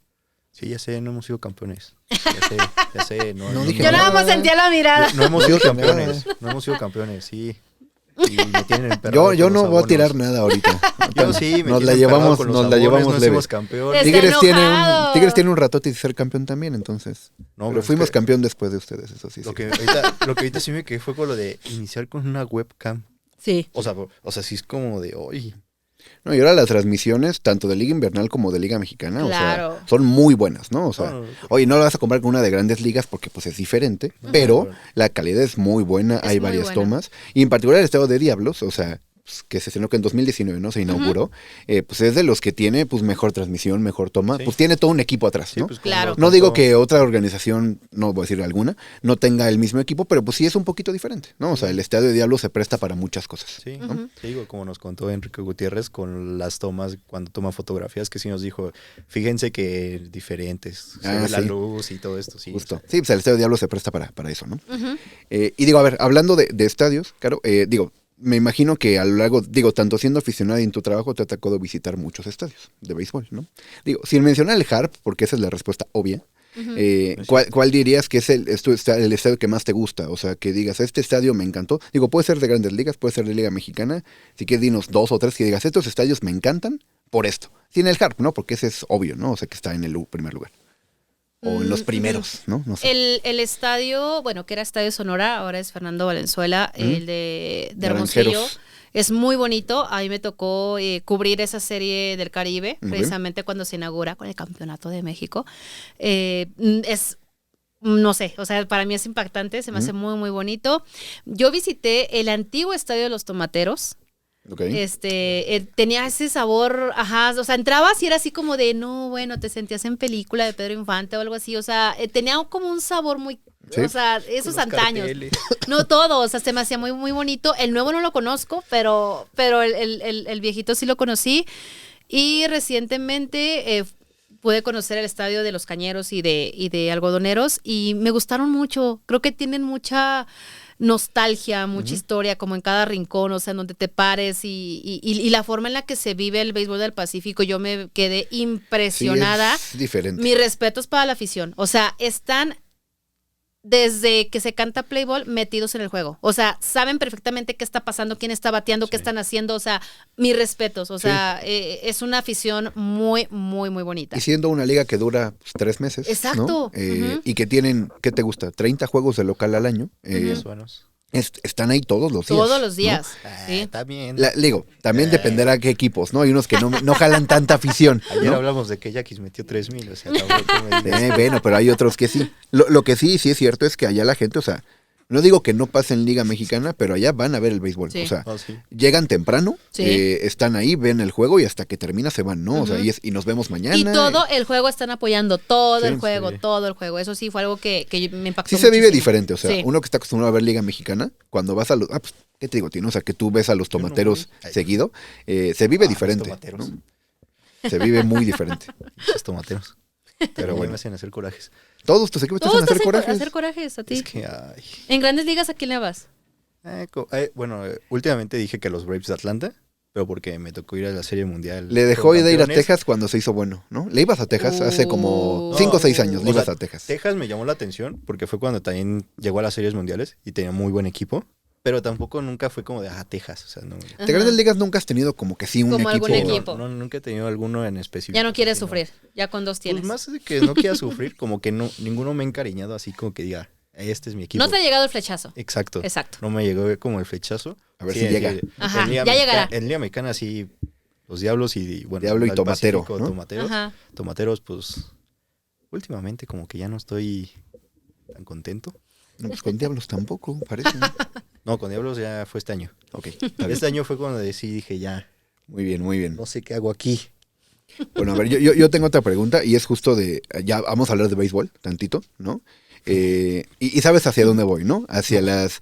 Sí, ya sé, no hemos sido campeones. Ya sé. No dije Yo nada nada. más sentía la mirada. No hemos sido dije campeones. nada. No hemos sido campeones, sí. Y me tienen emperrado Yo con no los voy a abonos. tirar nada ahorita. Yo sí, me nos la tienen emperrado llevamos, con los nos la abonos, llevamos no leve. hicimos campeón. Está Tigres enojado. tiene un ratote de ser campeón también, entonces. No, pero es fuimos que campeón después de ustedes, eso sí. Lo sí. que ahorita sí me quedé fue con lo de iniciar con una webcam. Sí. O sea, sí es como de, oye, No, y ahora las transmisiones, tanto de Liga Invernal como de Liga Mexicana, Claro. o sea, son muy buenas, ¿no? O sea, No, no. oye, no lo vas a comprar con una de Grandes Ligas porque pues es diferente, pero claro. la calidad es muy buena, Es hay muy varias buena. tomas, y en particular el estado de Diablos, o sea, pues, que se estrenó que en 2019, ¿no? Se inauguró, pues es de los que tiene pues mejor transmisión, mejor toma, Sí. pues tiene todo un equipo atrás, Sí, ¿no? pues, Claro. No digo que otra organización, no voy a decir alguna, no tenga el mismo equipo, pero pues sí es un poquito diferente, ¿no? O sea, el Estadio de Diablos se presta para muchas cosas. Sí, Ujú. te digo, como nos contó Enrique Gutiérrez con las tomas, cuando toma fotografías, que sí nos dijo, fíjense que diferentes, se Ah, ve la sí. luz y todo esto, sí. Justo. Sí, pues el Estadio de Diablos se presta para eso, ¿no? Ujú. Y digo, a ver, hablando de estadios, claro, digo, me imagino que a lo largo, digo, tanto siendo aficionado y en tu trabajo te ha tocado visitar muchos estadios de béisbol, ¿no? Digo, sin mencionar el Harp, porque esa es la respuesta obvia, ¿cuál dirías que es el estadio que más te gusta? O sea, que digas, este estadio me encantó. Digo, puede ser de Grandes Ligas, puede ser de Liga Mexicana. Si quieres, dinos 2 o 3 que digas, estos estadios me encantan por esto. Sin el Harp, ¿no? Porque ese es obvio, ¿no? O sea, que está en el primer lugar. O en los primeros, ¿no? No sé. El estadio, bueno, que era Estadio Sonora, ahora es Fernando Valenzuela, el de Hermosillo. Naranjeros. Es muy bonito. A mí me tocó cubrir esa serie del Caribe, Ok. precisamente cuando se inaugura con el Campeonato de México. No sé, o sea, para mí es impactante, se me hace muy, muy bonito. Yo visité el antiguo Estadio de los Tomateros. Ok. Tenía ese sabor, ajá, o sea, entrabas y era así como de, no, bueno, te sentías en película de Pedro Infante o algo así, o sea, tenía como un sabor muy, Sí. o sea, esos Los antaños. carteles. No todo, o sea, se me hacía muy, muy bonito. El nuevo no lo conozco, pero el viejito sí lo conocí. Y recientemente pude conocer el estadio de los Cañeros y de Algodoneros y me gustaron mucho. Creo que tienen mucha nostalgia, mucha historia, como en cada rincón, o sea, en donde te pares y la forma en la que se vive el béisbol del Pacífico, yo me quedé impresionada. Sí, es diferente. Mis respetos para la afición. O sea, están desde que se canta Play Ball metidos en el juego. O sea, saben perfectamente qué está pasando, quién está bateando, qué están haciendo. O sea, mis respetos. O sea, es una afición muy, muy, muy bonita. Y siendo una liga que dura 3 meses. Exacto. ¿no? Y que tienen, ¿qué te gusta? 30 juegos de local al año. Los buenos. Están ahí todos los días. Todos los días. Sí. Está bien. Digo, también dependerá qué equipos, ¿no? Hay unos que no jalan tanta afición. Ayer ¿no? hablamos de que Yaquis metió 3,000, o sea, tampoco me digas. Bueno, pero hay otros que sí. Lo que sí es cierto es que allá la gente, o sea, no digo que no pasen Liga Mexicana, pero allá van a ver el béisbol. Sí. O sea, Oh, sí. llegan temprano, Sí. están ahí, ven el juego y hasta que termina se van, ¿no? O sea, y nos vemos mañana. Y todo el juego están apoyando, todo Sí, el juego, sí. todo el juego. Eso sí fue algo que me impactó Sí se vive muchísimo. diferente, o sea, Sí. uno que está acostumbrado a ver Liga Mexicana, cuando vas a los... pues, ¿qué te digo, Tino? O sea, que tú ves a los Yo no tomateros voy. seguido, se vive Los diferente, tomateros. ¿no? Se vive muy diferente. Pinches tomateros. Pero bueno. me hacen hacer corajes. Todos tus equipos te Todos hacen te hacer hacen corajes. hacer corajes a ti. Es que, ay. En Grandes Ligas, ¿a quién le vas? Bueno, últimamente dije que los Braves de Atlanta, pero porque me tocó ir a la Serie Mundial. Le dejó con de ir a campeones. Texas cuando se hizo bueno, ¿no? Le ibas a Texas hace como No. 5 o 6 años, le O sea, ibas a Texas. Texas me llamó la atención porque fue cuando también llegó a las Series Mundiales y tenía muy buen equipo, pero tampoco nunca fue como de, Texas, o sea, no. De Grandes Ligas nunca has tenido como que sí un Como equipo. algún equipo. No, nunca he tenido alguno en específico. Ya no quieres Sí, no. sufrir, ya con dos tienes. Pues más de que no quiera sufrir, como que no, ninguno me ha encariñado así como que diga, este es mi equipo. No te ha llegado el flechazo. Exacto. Exacto. No me llegó como el flechazo. A ver Sí, si en llega. Ajá, Liga ya llegará. En Liga Mexicana sí, los Diablos y bueno, Diablo y el Tomatero, Pacífico, ¿no? Tomateros. Ajá. Tomateros, pues últimamente como que ya no estoy tan contento. No, pues con Diablos tampoco, parece. ¿no? No, con Diablos ya fue este año. Ok, está bien. Este año fue cuando sí dije ya, Muy bien, muy bien. no sé qué hago aquí. Bueno, a ver, yo tengo otra pregunta y es justo de, ya vamos a hablar de béisbol, tantito, ¿no? Y sabes hacia dónde voy, ¿no? Hacia las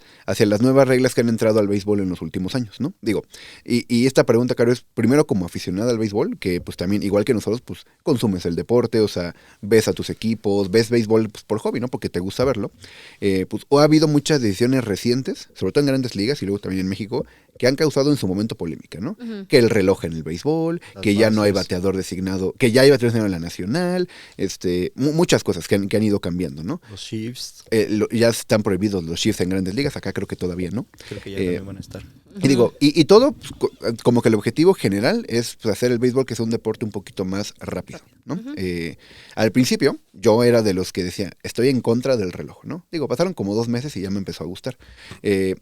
nuevas reglas que han entrado al béisbol en los últimos años, ¿no? Digo, y esta pregunta, Caro, es primero como aficionada al béisbol, que pues también, igual que nosotros, pues consumes el deporte, o sea, ves a tus equipos, ves béisbol pues, por hobby, ¿no? Porque te gusta verlo. Pues o ha habido muchas decisiones recientes, sobre todo en grandes ligas y luego también en México, que han causado en su momento polémica, ¿no? Ujú. Que el reloj en el béisbol, Las que ya no hay bases. bateador designado, que ya hay bateador designado en la nacional, muchas cosas que han ido cambiando, ¿no? Los Chiefs, Ya están prohibidos los Chiefs en grandes ligas, acá creo que todavía no. creo que ya Eh, también van a estar. Y digo, y todo, pues, como que el objetivo general es pues, hacer el béisbol que sea un deporte un poquito más rápido, ¿no? Al principio, yo era de los que decía, estoy en contra del reloj, ¿no? Digo, pasaron como 2 meses y ya me empezó a gustar.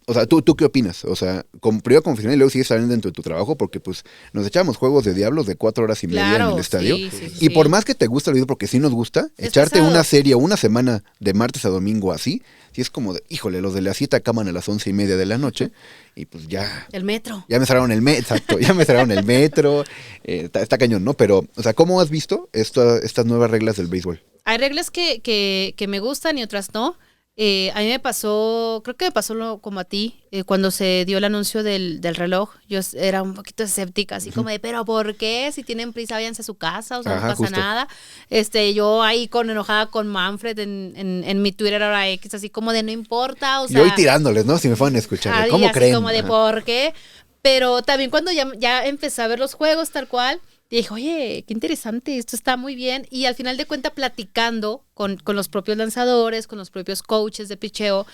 O sea, ¿tú qué opinas? O sea, primero confesionar y luego sigues saliendo dentro de tu trabajo porque, pues, nos echábamos juegos de Diablos de 4 horas y media en Claro, el estadio. sí, sí, Y sí. por más que te gusta el video, porque sí nos gusta, Es echarte pesado. una serie o una semana de martes a domingo así, sí es como de, híjole, los de la cita acaban a las 11:30 de la noche y pues ya... El metro. Ya me cerraron el metro, exacto, ya me cerraron el metro, está cañón, ¿no? Pero, o sea, ¿cómo has visto estas nuevas reglas del béisbol? Hay reglas que me gustan y otras no. A mí me pasó, creo que me pasó como a ti, cuando se dio el anuncio del reloj. Yo era un poquito escéptica, así como de, ¿pero por qué? Si tienen prisa, váyanse a su casa, o sea, Ajá, no pasa justo. nada. Yo ahí enojada con Manfred en mi Twitter ahora X, así como de, no importa, o sea. Yo hoy tirándoles, ¿no? Si me fueran a escuchar, Ahí ¿cómo así creen? como de Ajá. por qué. Pero también cuando ya empecé a ver los juegos tal cual, dije, oye, qué interesante, esto está muy bien. Y al final de cuentas, platicando con los propios lanzadores, con los propios coaches de picheo,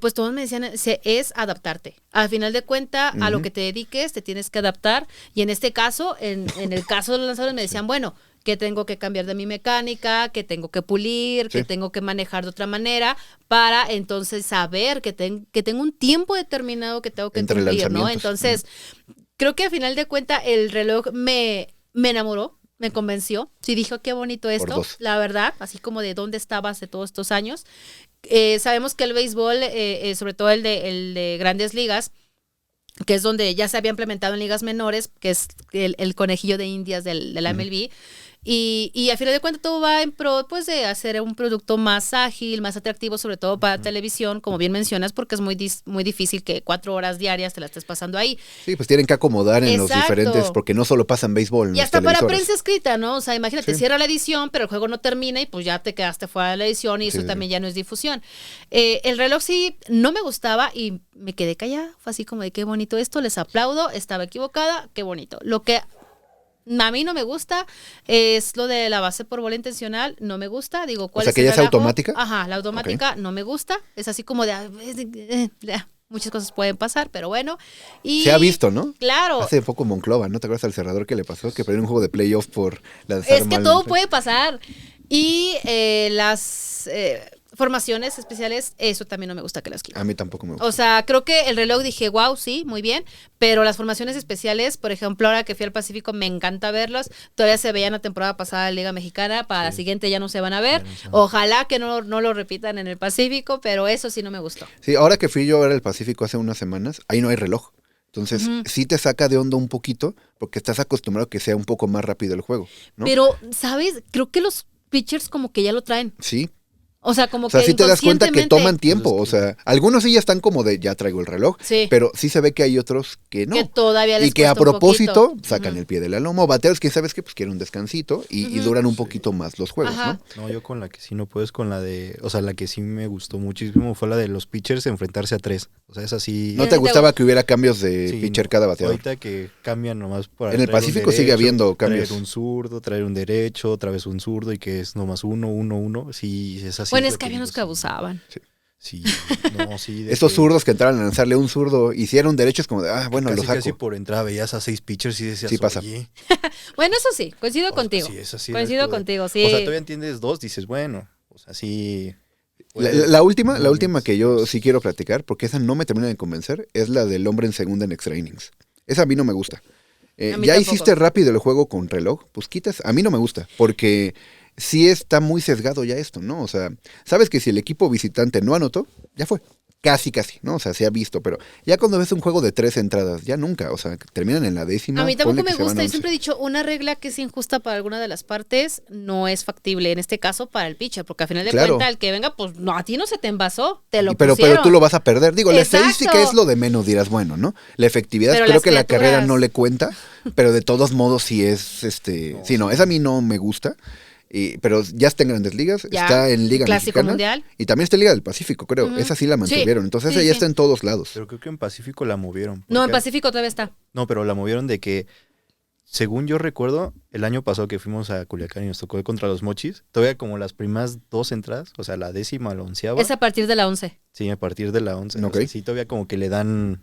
pues todos me decían, es adaptarte. Al final de cuentas, a lo que te dediques, te tienes que adaptar. Y en este caso, en el caso de los lanzadores, me decían, bueno, que tengo que cambiar de mi mecánica, que tengo que pulir, Sí. que tengo que manejar de otra manera, para entonces saber que tengo un tiempo determinado que tengo que Entre cumplir, ¿no? lanzamientos. Entonces, creo que al final de cuentas el reloj me enamoró, me convenció. Sí, dijo, qué bonito esto, 2. la verdad, así como de dónde estabas de todos estos años. Sabemos que el béisbol, sobre todo el de Grandes Ligas, que es donde ya se había implementado en ligas menores, que es el conejillo de Indias de la MLB. Y al final de cuentas todo va en pro pues de hacer un producto más ágil, más atractivo, sobre todo para televisión, como bien mencionas, porque es muy difícil que 4 horas diarias te la estés pasando ahí. Sí, pues tienen que acomodar en los Exacto. diferentes, porque no solo pasan béisbol. en Y los hasta para televisores. prensa escrita, ¿no? O sea, imagínate, Sí. cierra la edición, pero el juego no termina y pues ya te quedaste fuera de la edición y Sí, eso sí. también ya no es difusión. El reloj sí no me gustaba y me quedé callada. Fue así como de qué bonito esto, les aplaudo, estaba equivocada, qué bonito. Lo que A mí no me gusta. Es lo de la base por bola intencional. No me gusta. Digo, ¿cuál O sea, es que el ya es relajo? automática. Ajá, la automática no me gusta. Es así como de... muchas cosas pueden pasar, pero bueno. Y Se ha visto, ¿no? claro, Hace poco Monclova, ¿no te acuerdas al cerrador que le pasó? Que perdió un juego de playoff por la es que todo puede pasar. Y las formaciones especiales, eso también no me gusta que las quiten. A mí tampoco me gusta. O sea, creo que el reloj dije, wow, sí, muy bien, pero las formaciones especiales, por ejemplo, ahora que fui al Pacífico, me encanta verlos. Todavía se veían la temporada pasada en Liga Mexicana, para la siguiente ya no se van a ver. Ojalá que no lo repitan en el Pacífico, pero eso sí no me gustó. Sí, ahora que fui yo a ver el Pacífico hace unas semanas, ahí no hay reloj. Entonces, Ujú. sí te saca de onda un poquito, porque estás acostumbrado a que sea un poco más rápido el juego, ¿no? Pero, ¿sabes? Creo que los pitchers como que ya lo traen. Sí. O sea, como O sea, que sí te das cuenta que inconscientemente, toman tiempo. O sea, algunos sí ya están como de ya traigo el reloj, Sí. pero sí se ve que hay otros que no. que todavía les Y que a cuesta un propósito poquito. sacan Ujú. el pie de la loma. O bateros que sabes que pues quieren un descansito y Ujú. duran un poquito más los juegos, Ajá. ¿no? No, yo con la que sí no puedo es con la de... O sea, la que sí me gustó muchísimo fue la de los pitchers enfrentarse a 3. O sea, esa sí... ¿No Sí, te te gustaba gu- que hubiera cambios de sí, pitcher no. cada bateador? Ahorita que cambian nomás para... En el traer un Pacífico sigue habiendo cambios. Traer un zurdo, traer un derecho, otra vez un zurdo y que es nomás uno. Sí, es así. Bueno, lo es que había unos que abusaban. Sí, no, sí. de Estos que zurdos que entraron a lanzarle un zurdo, hicieron derechos como de, bueno, lo casi, saco. casi por entrada veías a 6 pitchers y decías, Sí pasa. oye, Bueno, eso sí, coincido contigo. Sí, es así. era Coincido como de- contigo, sí. O sea, todavía entiendes 2, dices, bueno, o sea, sí... La, puedes- la última no, que yo sí quiero platicar, porque esa no me termina de convencer, es la del hombre en segunda en extra innings. Esa a mí no me gusta. A mí Ya tampoco. hiciste rápido el juego con reloj, pues quitas. A mí no me gusta, porque sí está muy sesgado ya esto, ¿no? O sea, sabes que si el equipo visitante no anotó, ya fue. Casi, ¿no? O sea, se ha visto, pero ya cuando ves un juego de 3 entradas, ya nunca, o sea, terminan en la 10ª. A mí tampoco ponle me que se van gusta. a Yo 11. siempre he dicho, una regla que es injusta para alguna de las partes no es factible. En este caso, para el pitcher, porque al final de Claro. cuentas, el que venga, pues no, a ti no se te envasó, te lo Pero pusieron. tú lo vas a perder. Digo, la Exacto. estadística es lo de menos, dirás, bueno, ¿no? La efectividad Pero creo las que la carrera criaturas- no le cuenta, pero de todos modos sí es, sí, no, esa a mí no me gusta. Pero ya está en Grandes Ligas, Ya, está en Liga Clásico Mexicana Mundial. y también está en Liga del Pacífico, creo. Ujú. Esa sí la mantuvieron. Entonces Sí, esa ya sí. está en todos lados. Pero creo que en Pacífico la movieron. No, en porque- Pacífico todavía está. No, pero la movieron de que, según yo recuerdo, el año pasado que fuimos a Culiacán y nos tocó contra los Mochis, todavía como las primeras 2 entradas, o sea, la 10ª, la 11ª. Es a partir de la 11. Sí, a partir de la 11. Ok. O sea, sí, todavía como que le daban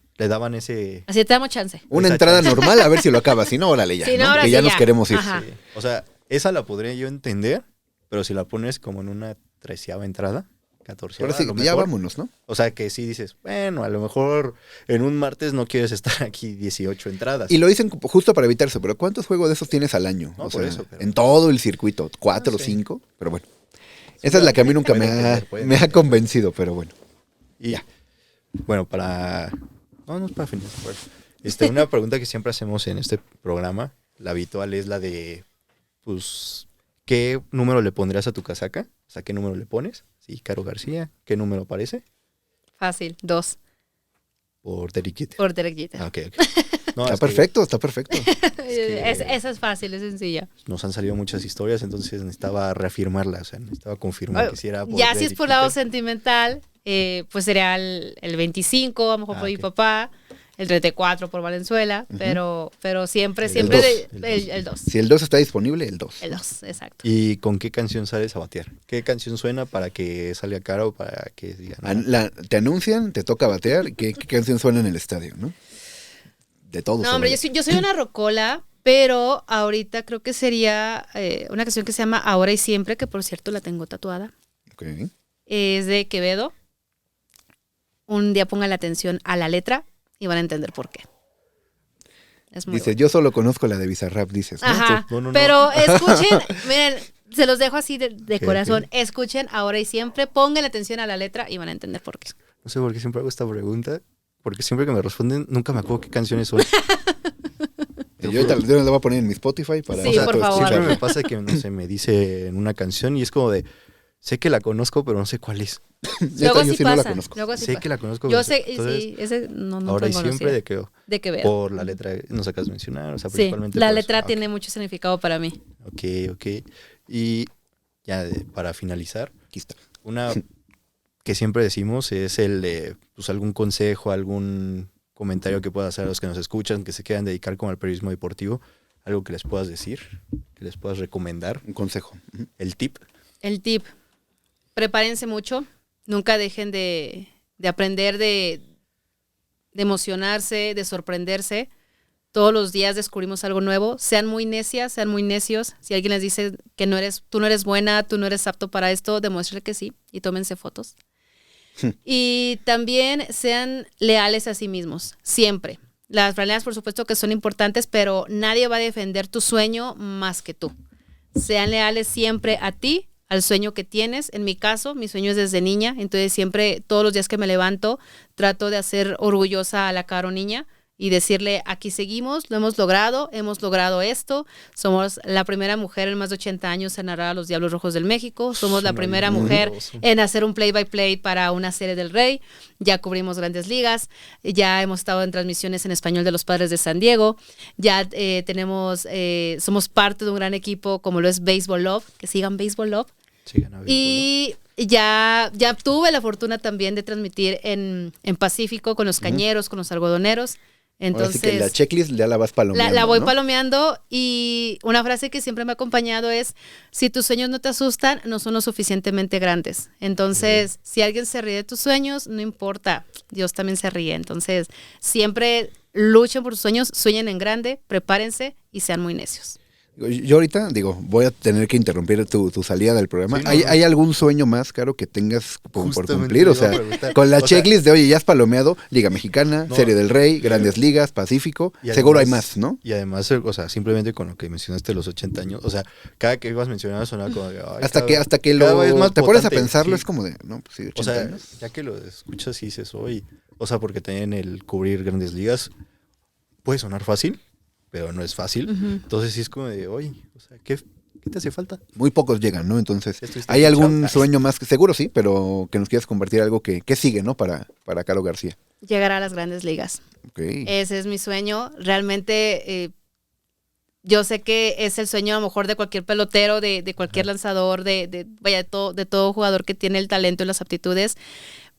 ese... Así te damos chance. Una Esa entrada chance. normal, a ver si lo acaba. Si no, órale ya, Sí, no, ¿no? ahora Que sí ya nos ya. queremos ir. Ajá. Sí. O sea, esa la podría yo entender, pero si la pones como en una 13ª entrada, 14ª, Ahora sí, a lo ya mejor, vámonos, ¿no? o sea, que sí dices, bueno, a lo mejor en un martes no quieres estar aquí 18 entradas. Y lo dicen justo para evitarse, pero ¿cuántos juegos de esos tienes al año? No, o por sea, eso, pero- en todo el circuito, 4 o sí. 5, pero bueno. Esa es la que a mí nunca Puede me entender, puede me ha entender. convencido, pero bueno. Y Ya. bueno, no es para finalizar. Una pregunta que siempre hacemos en este programa, la habitual es la de, pues, ¿qué número le pondrías a tu casaca? O sea, ¿qué número le pones? Sí, Caro García. ¿Qué número aparece? Fácil. 2. Por Derek Jeter. Por Derek Jeter. Ah, ok. No, Está es que perfecto, está perfecto. que- Esa es fácil, es sencilla. nos han salido muchas historias, entonces necesitaba reafirmarla, o sea, necesitaba confirmar que sí era por Ya si es Derek por lado Jeter. sentimental, pues sería el 25, a lo mejor por mi ok. papá, el 34 por Valenzuela, pero siempre, El siempre dos. el 2. Si el 2 está disponible, el 2. El 2, exacto. ¿Y con qué canción sales a batear? ¿Qué canción suena para que salga Caro, para que digan? "Ah, Te anuncian, te toca batear, ¿qué canción suena en el estadio, no? De todos. No, hombre, yo soy una rocola, pero ahorita creo que sería una canción que se llama Ahora y Siempre, que por cierto la tengo tatuada. Ok. Es de Quevedo. Un día pongan la atención a la letra y van a entender por qué. Es muy Dice, yo solo conozco la de Bizarrap, dices. ¿no? Ajá, No, no, no. pero escuchen, miren, se los dejo así de Ok, corazón. ok. Escuchen Ahora y Siempre, pongan atención a la letra y van a entender por qué. No sé por qué siempre hago esta pregunta, porque siempre que me responden nunca me acuerdo qué canciones son. Yo ahorita la voy a poner en mi Spotify para Sí, por favor. Siempre me escucharla. pasa que, no sé, me dice en una canción y es como de, sé que la conozco, pero no sé cuál es. Neta, yo sí sí no la pasa, conozco. luego sí Sé pasa. que la conozco. Yo pero sé, entonces, sí, ese no ahora y tengo siempre conocido. de que De Quevedo. por la letra nos acabas de mencionar, o sea, Sí, principalmente la por eso. letra Ah, ok. tiene mucho significado para mí. Ok. Y ya para finalizar, Aquí está. una que siempre decimos es el de pues, algún consejo, algún comentario que pueda hacer a los que nos escuchan, que se quieran dedicar como al periodismo deportivo, algo que les puedas decir, que les puedas recomendar, Un consejo. Ujú. el tip. El tip, prepárense mucho, nunca dejen de aprender, de emocionarse, de sorprenderse. Todos los días descubrimos algo nuevo. Sean muy necias, sean muy necios. Si alguien les dice que tú no eres buena, tú no eres apto para esto, demuéstrenle que sí y tómense fotos. Y también sean leales a sí mismos, siempre. Las realidades, por supuesto, que son importantes, pero nadie va a defender tu sueño más que tú. Sean leales siempre a ti, al sueño que tienes. En mi caso, mi sueño es desde niña, entonces siempre, todos los días que me levanto, trato de hacer orgullosa a la Caro niña y decirle, aquí seguimos, lo hemos logrado esto, somos la primera mujer en más de 80 años en narrar a los Diablos Rojos del México, somos la primera mujer en hacer un play-by-play para una serie del Rey, ya cubrimos Grandes Ligas, ya hemos estado en transmisiones en español de los Padres de San Diego, ya somos parte de un gran equipo como lo es Baseball Love, que sigan Baseball Love. Y ya tuve la fortuna también de transmitir en Pacífico con los cañeros, con los algodoneros. Entonces, Así que la checklist ya la vas palomeando. la voy ¿no? palomeando, y una frase que siempre me ha acompañado es, si tus sueños no te asustan, no son lo suficientemente grandes. Entonces, si alguien se ríe de tus sueños, no importa, Dios también se ríe. Entonces, siempre luchen por tus sueños, sueñen en grande, prepárense y sean muy necios. Yo ahorita, voy a tener que interrumpir tu salida del programa. Sí, no, ¿Hay algún sueño más, Caro, que tengas por Justamente cumplir? O te iba a sea, preguntar. con la O sea, checklist de, oye, ya has palomeado Liga Mexicana, No. Serie del Rey, Grandes Ligas, Pacífico. Y Seguro hay además- más, ¿no? Y además, o sea, simplemente con lo que mencionaste los 80 años, o sea, cada que ibas mencionando sonaba como de, ay, Hasta que cada vez más te pones a potente, pensarlo, sí. es como de, no, pues sí, 80 O sea, años. ya que lo escuchas y dices, oye, o sea, porque también el cubrir Grandes Ligas puede sonar fácil, pero no es fácil. Entonces sí es como de, oye, o sea, ¿qué te hace falta? Muy pocos llegan, ¿no? Entonces, Ya estuviste ¿hay algún fichado. sueño más? Seguro sí, pero que nos quieras compartir algo que sigue, ¿no? Para Caro García. Llegar a las Grandes Ligas. Ok. Ese es mi sueño. Realmente yo sé que es el sueño a lo mejor de cualquier pelotero, de cualquier lanzador, de todo jugador que tiene el talento y las aptitudes,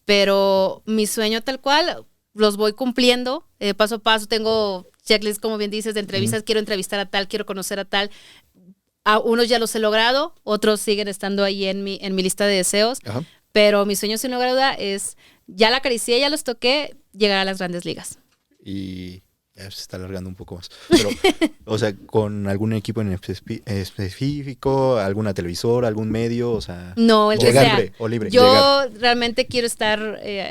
pero mi sueño tal cual los voy cumpliendo paso a paso. Tengo checklist, como bien dices, de entrevistas. Quiero entrevistar a tal, quiero conocer a tal. A unos ya los he logrado, otros siguen estando ahí en mi lista de deseos, Ajá. pero mi sueño sin lugar a duda es, ya la acaricié, ya los toqué, llegar a las Grandes Ligas. Y ya se está alargando un poco más. Pero, o sea, con algún equipo en específico, alguna televisora, algún medio, o sea, No, el que Llegar sea. libre, o libre. Yo realmente quiero estar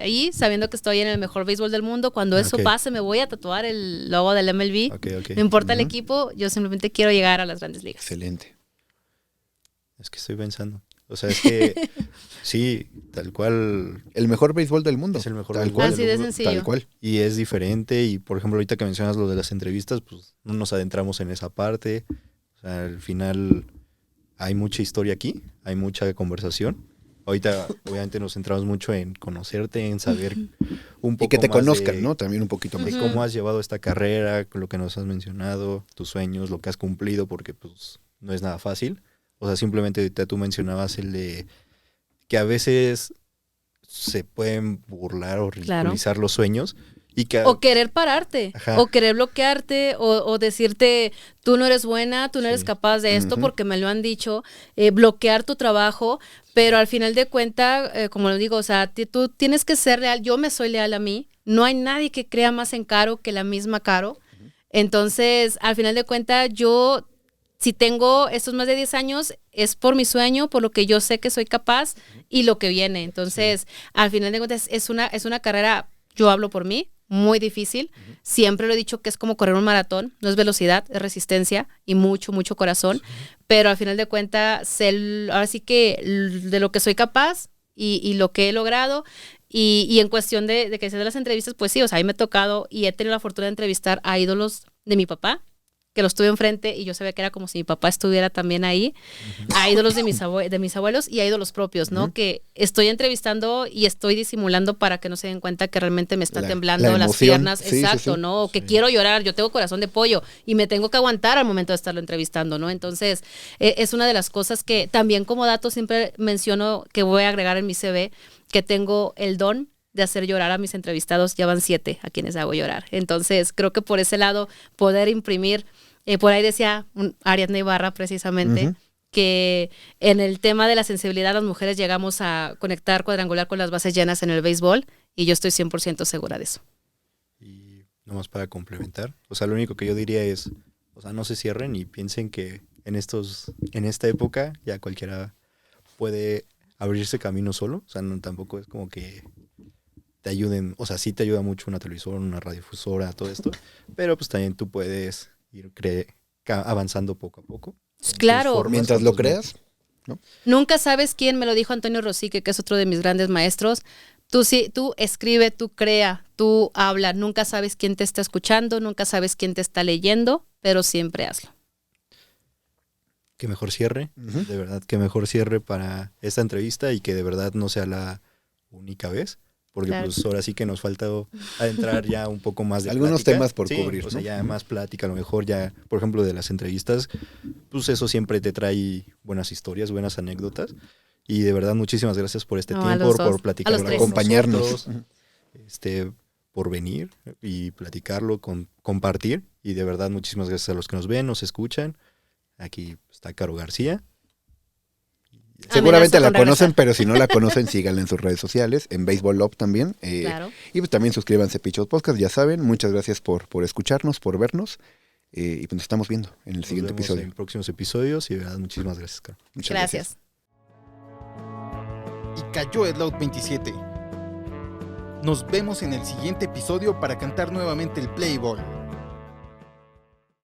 ahí, sabiendo que estoy en el mejor béisbol del mundo. Cuando eso Ok. pase, me voy a tatuar el logo del MLB. Ok, ok. No importa el Ujú. equipo, yo simplemente quiero llegar a las Grandes Ligas. Excelente. Es que estoy pensando. O sea, es que sí, tal cual. El mejor béisbol del mundo. Es el mejor Tal béisbol cual. Así de mundo. sencillo. Tal cual. Y es diferente. Y por ejemplo, ahorita que mencionas lo de las entrevistas, pues no nos adentramos en esa parte. O sea, al final hay mucha historia aquí, hay mucha conversación. Ahorita, obviamente, nos centramos mucho en conocerte, en saber un poco Y que te más conozcan, de- ¿no? También un poquito más. de cómo has llevado esta carrera, lo que nos has mencionado, tus sueños, lo que has cumplido, porque pues no es nada fácil. O sea, simplemente ahorita tú mencionabas el de que a veces se pueden burlar o ridiculizar los sueños y que O querer pararte, Ajá. o querer bloquearte, o decirte, tú no eres buena, tú no eres Sí. capaz de esto, Ujú. porque me lo han dicho, bloquear tu trabajo, pero al final de cuentas, como lo digo, o sea, tú tienes que ser leal. Yo me soy leal a mí, no hay nadie que crea más en Caro que la misma Caro. Entonces, al final de cuentas, yo, si tengo estos más de 10 años, es por mi sueño, por lo que yo sé que soy capaz y lo que viene. Entonces, al final de cuentas, es una carrera, yo hablo por mí, muy difícil. Siempre lo he dicho que es como correr un maratón, no es velocidad, es resistencia y mucho, mucho corazón. Pero al final de cuentas, ahora sí que de lo que soy capaz y lo que he logrado. Y en cuestión de que se de las entrevistas, pues sí, o sea, a mí me ha tocado y he tenido la fortuna de entrevistar a ídolos de mi papá, que los tuve enfrente y yo sabía que era como si mi papá estuviera también ahí, a ídolos de mis abuelos y a ídolos propios, ¿no? Que estoy entrevistando y estoy disimulando para que no se den cuenta que realmente me está temblando la las emoción. piernas, Sí, sí, exacto, sí. ¿no? O que quiero llorar, yo tengo corazón de pollo y me tengo que aguantar al momento de estarlo entrevistando, ¿no? Entonces, es una de las cosas que también como dato siempre menciono que voy a agregar en mi CV, que tengo el don de hacer llorar a mis entrevistados, ya van 7 a quienes hago llorar. Entonces, creo que por ese lado, poder imprimir Por ahí decía Ariadna Ibarra precisamente, Ujú. que en el tema de la sensibilidad las mujeres llegamos a conectar, cuadrangular con las bases llenas en el béisbol, y yo estoy 100% segura de eso. Y nomás para complementar, o sea, lo único que yo diría es, o sea, no se cierren y piensen que en esta época ya cualquiera puede abrirse camino solo, o sea, tampoco es como que te ayuden, o sea, sí te ayuda mucho una televisora, una radiodifusora, todo esto, pero pues también tú puedes ir avanzando poco a poco. en tus Claro. formas, Mientras con lo tus creas. Nunca sabes quién, me lo dijo Antonio Rosique, que es otro de mis grandes maestros. Tú sí, tú escribe, tú crea, tú habla. Nunca sabes quién te está escuchando, nunca sabes quién te está leyendo, pero siempre hazlo. que mejor cierre, Ujú. de verdad, que mejor cierre para esta entrevista y que de verdad no sea la única vez, porque Claro. pues ahora sí que nos falta adentrar ya un poco más de Algunos plática. temas por Sí, cubrir, o sea, ¿no? ya más plática, a lo mejor ya, por ejemplo, de las entrevistas, pues eso siempre te trae buenas historias, buenas anécdotas. Y de verdad, muchísimas gracias por este No, a tiempo, los dos, por a platicar los con tres. Acompañarnos. nosotros, por venir y platicarlo, compartir. Y de verdad, muchísimas gracias a los que nos ven, nos escuchan. Aquí está Caro García. Seguramente Amenazo la con conocen, regresar. pero si no la conocen, síganla en sus redes sociales, en Baseball Love también. Claro. Y pues también suscríbanse a Pichot Podcast, ya saben. Muchas gracias por escucharnos, por vernos. Y pues nos estamos viendo en el Nos siguiente vemos episodio. en próximos episodios y de verdad, muchísimas gracias, Caro. Muchas Gracias. Y cayó el Out 27. Nos vemos en el siguiente episodio para cantar nuevamente el Play Ball.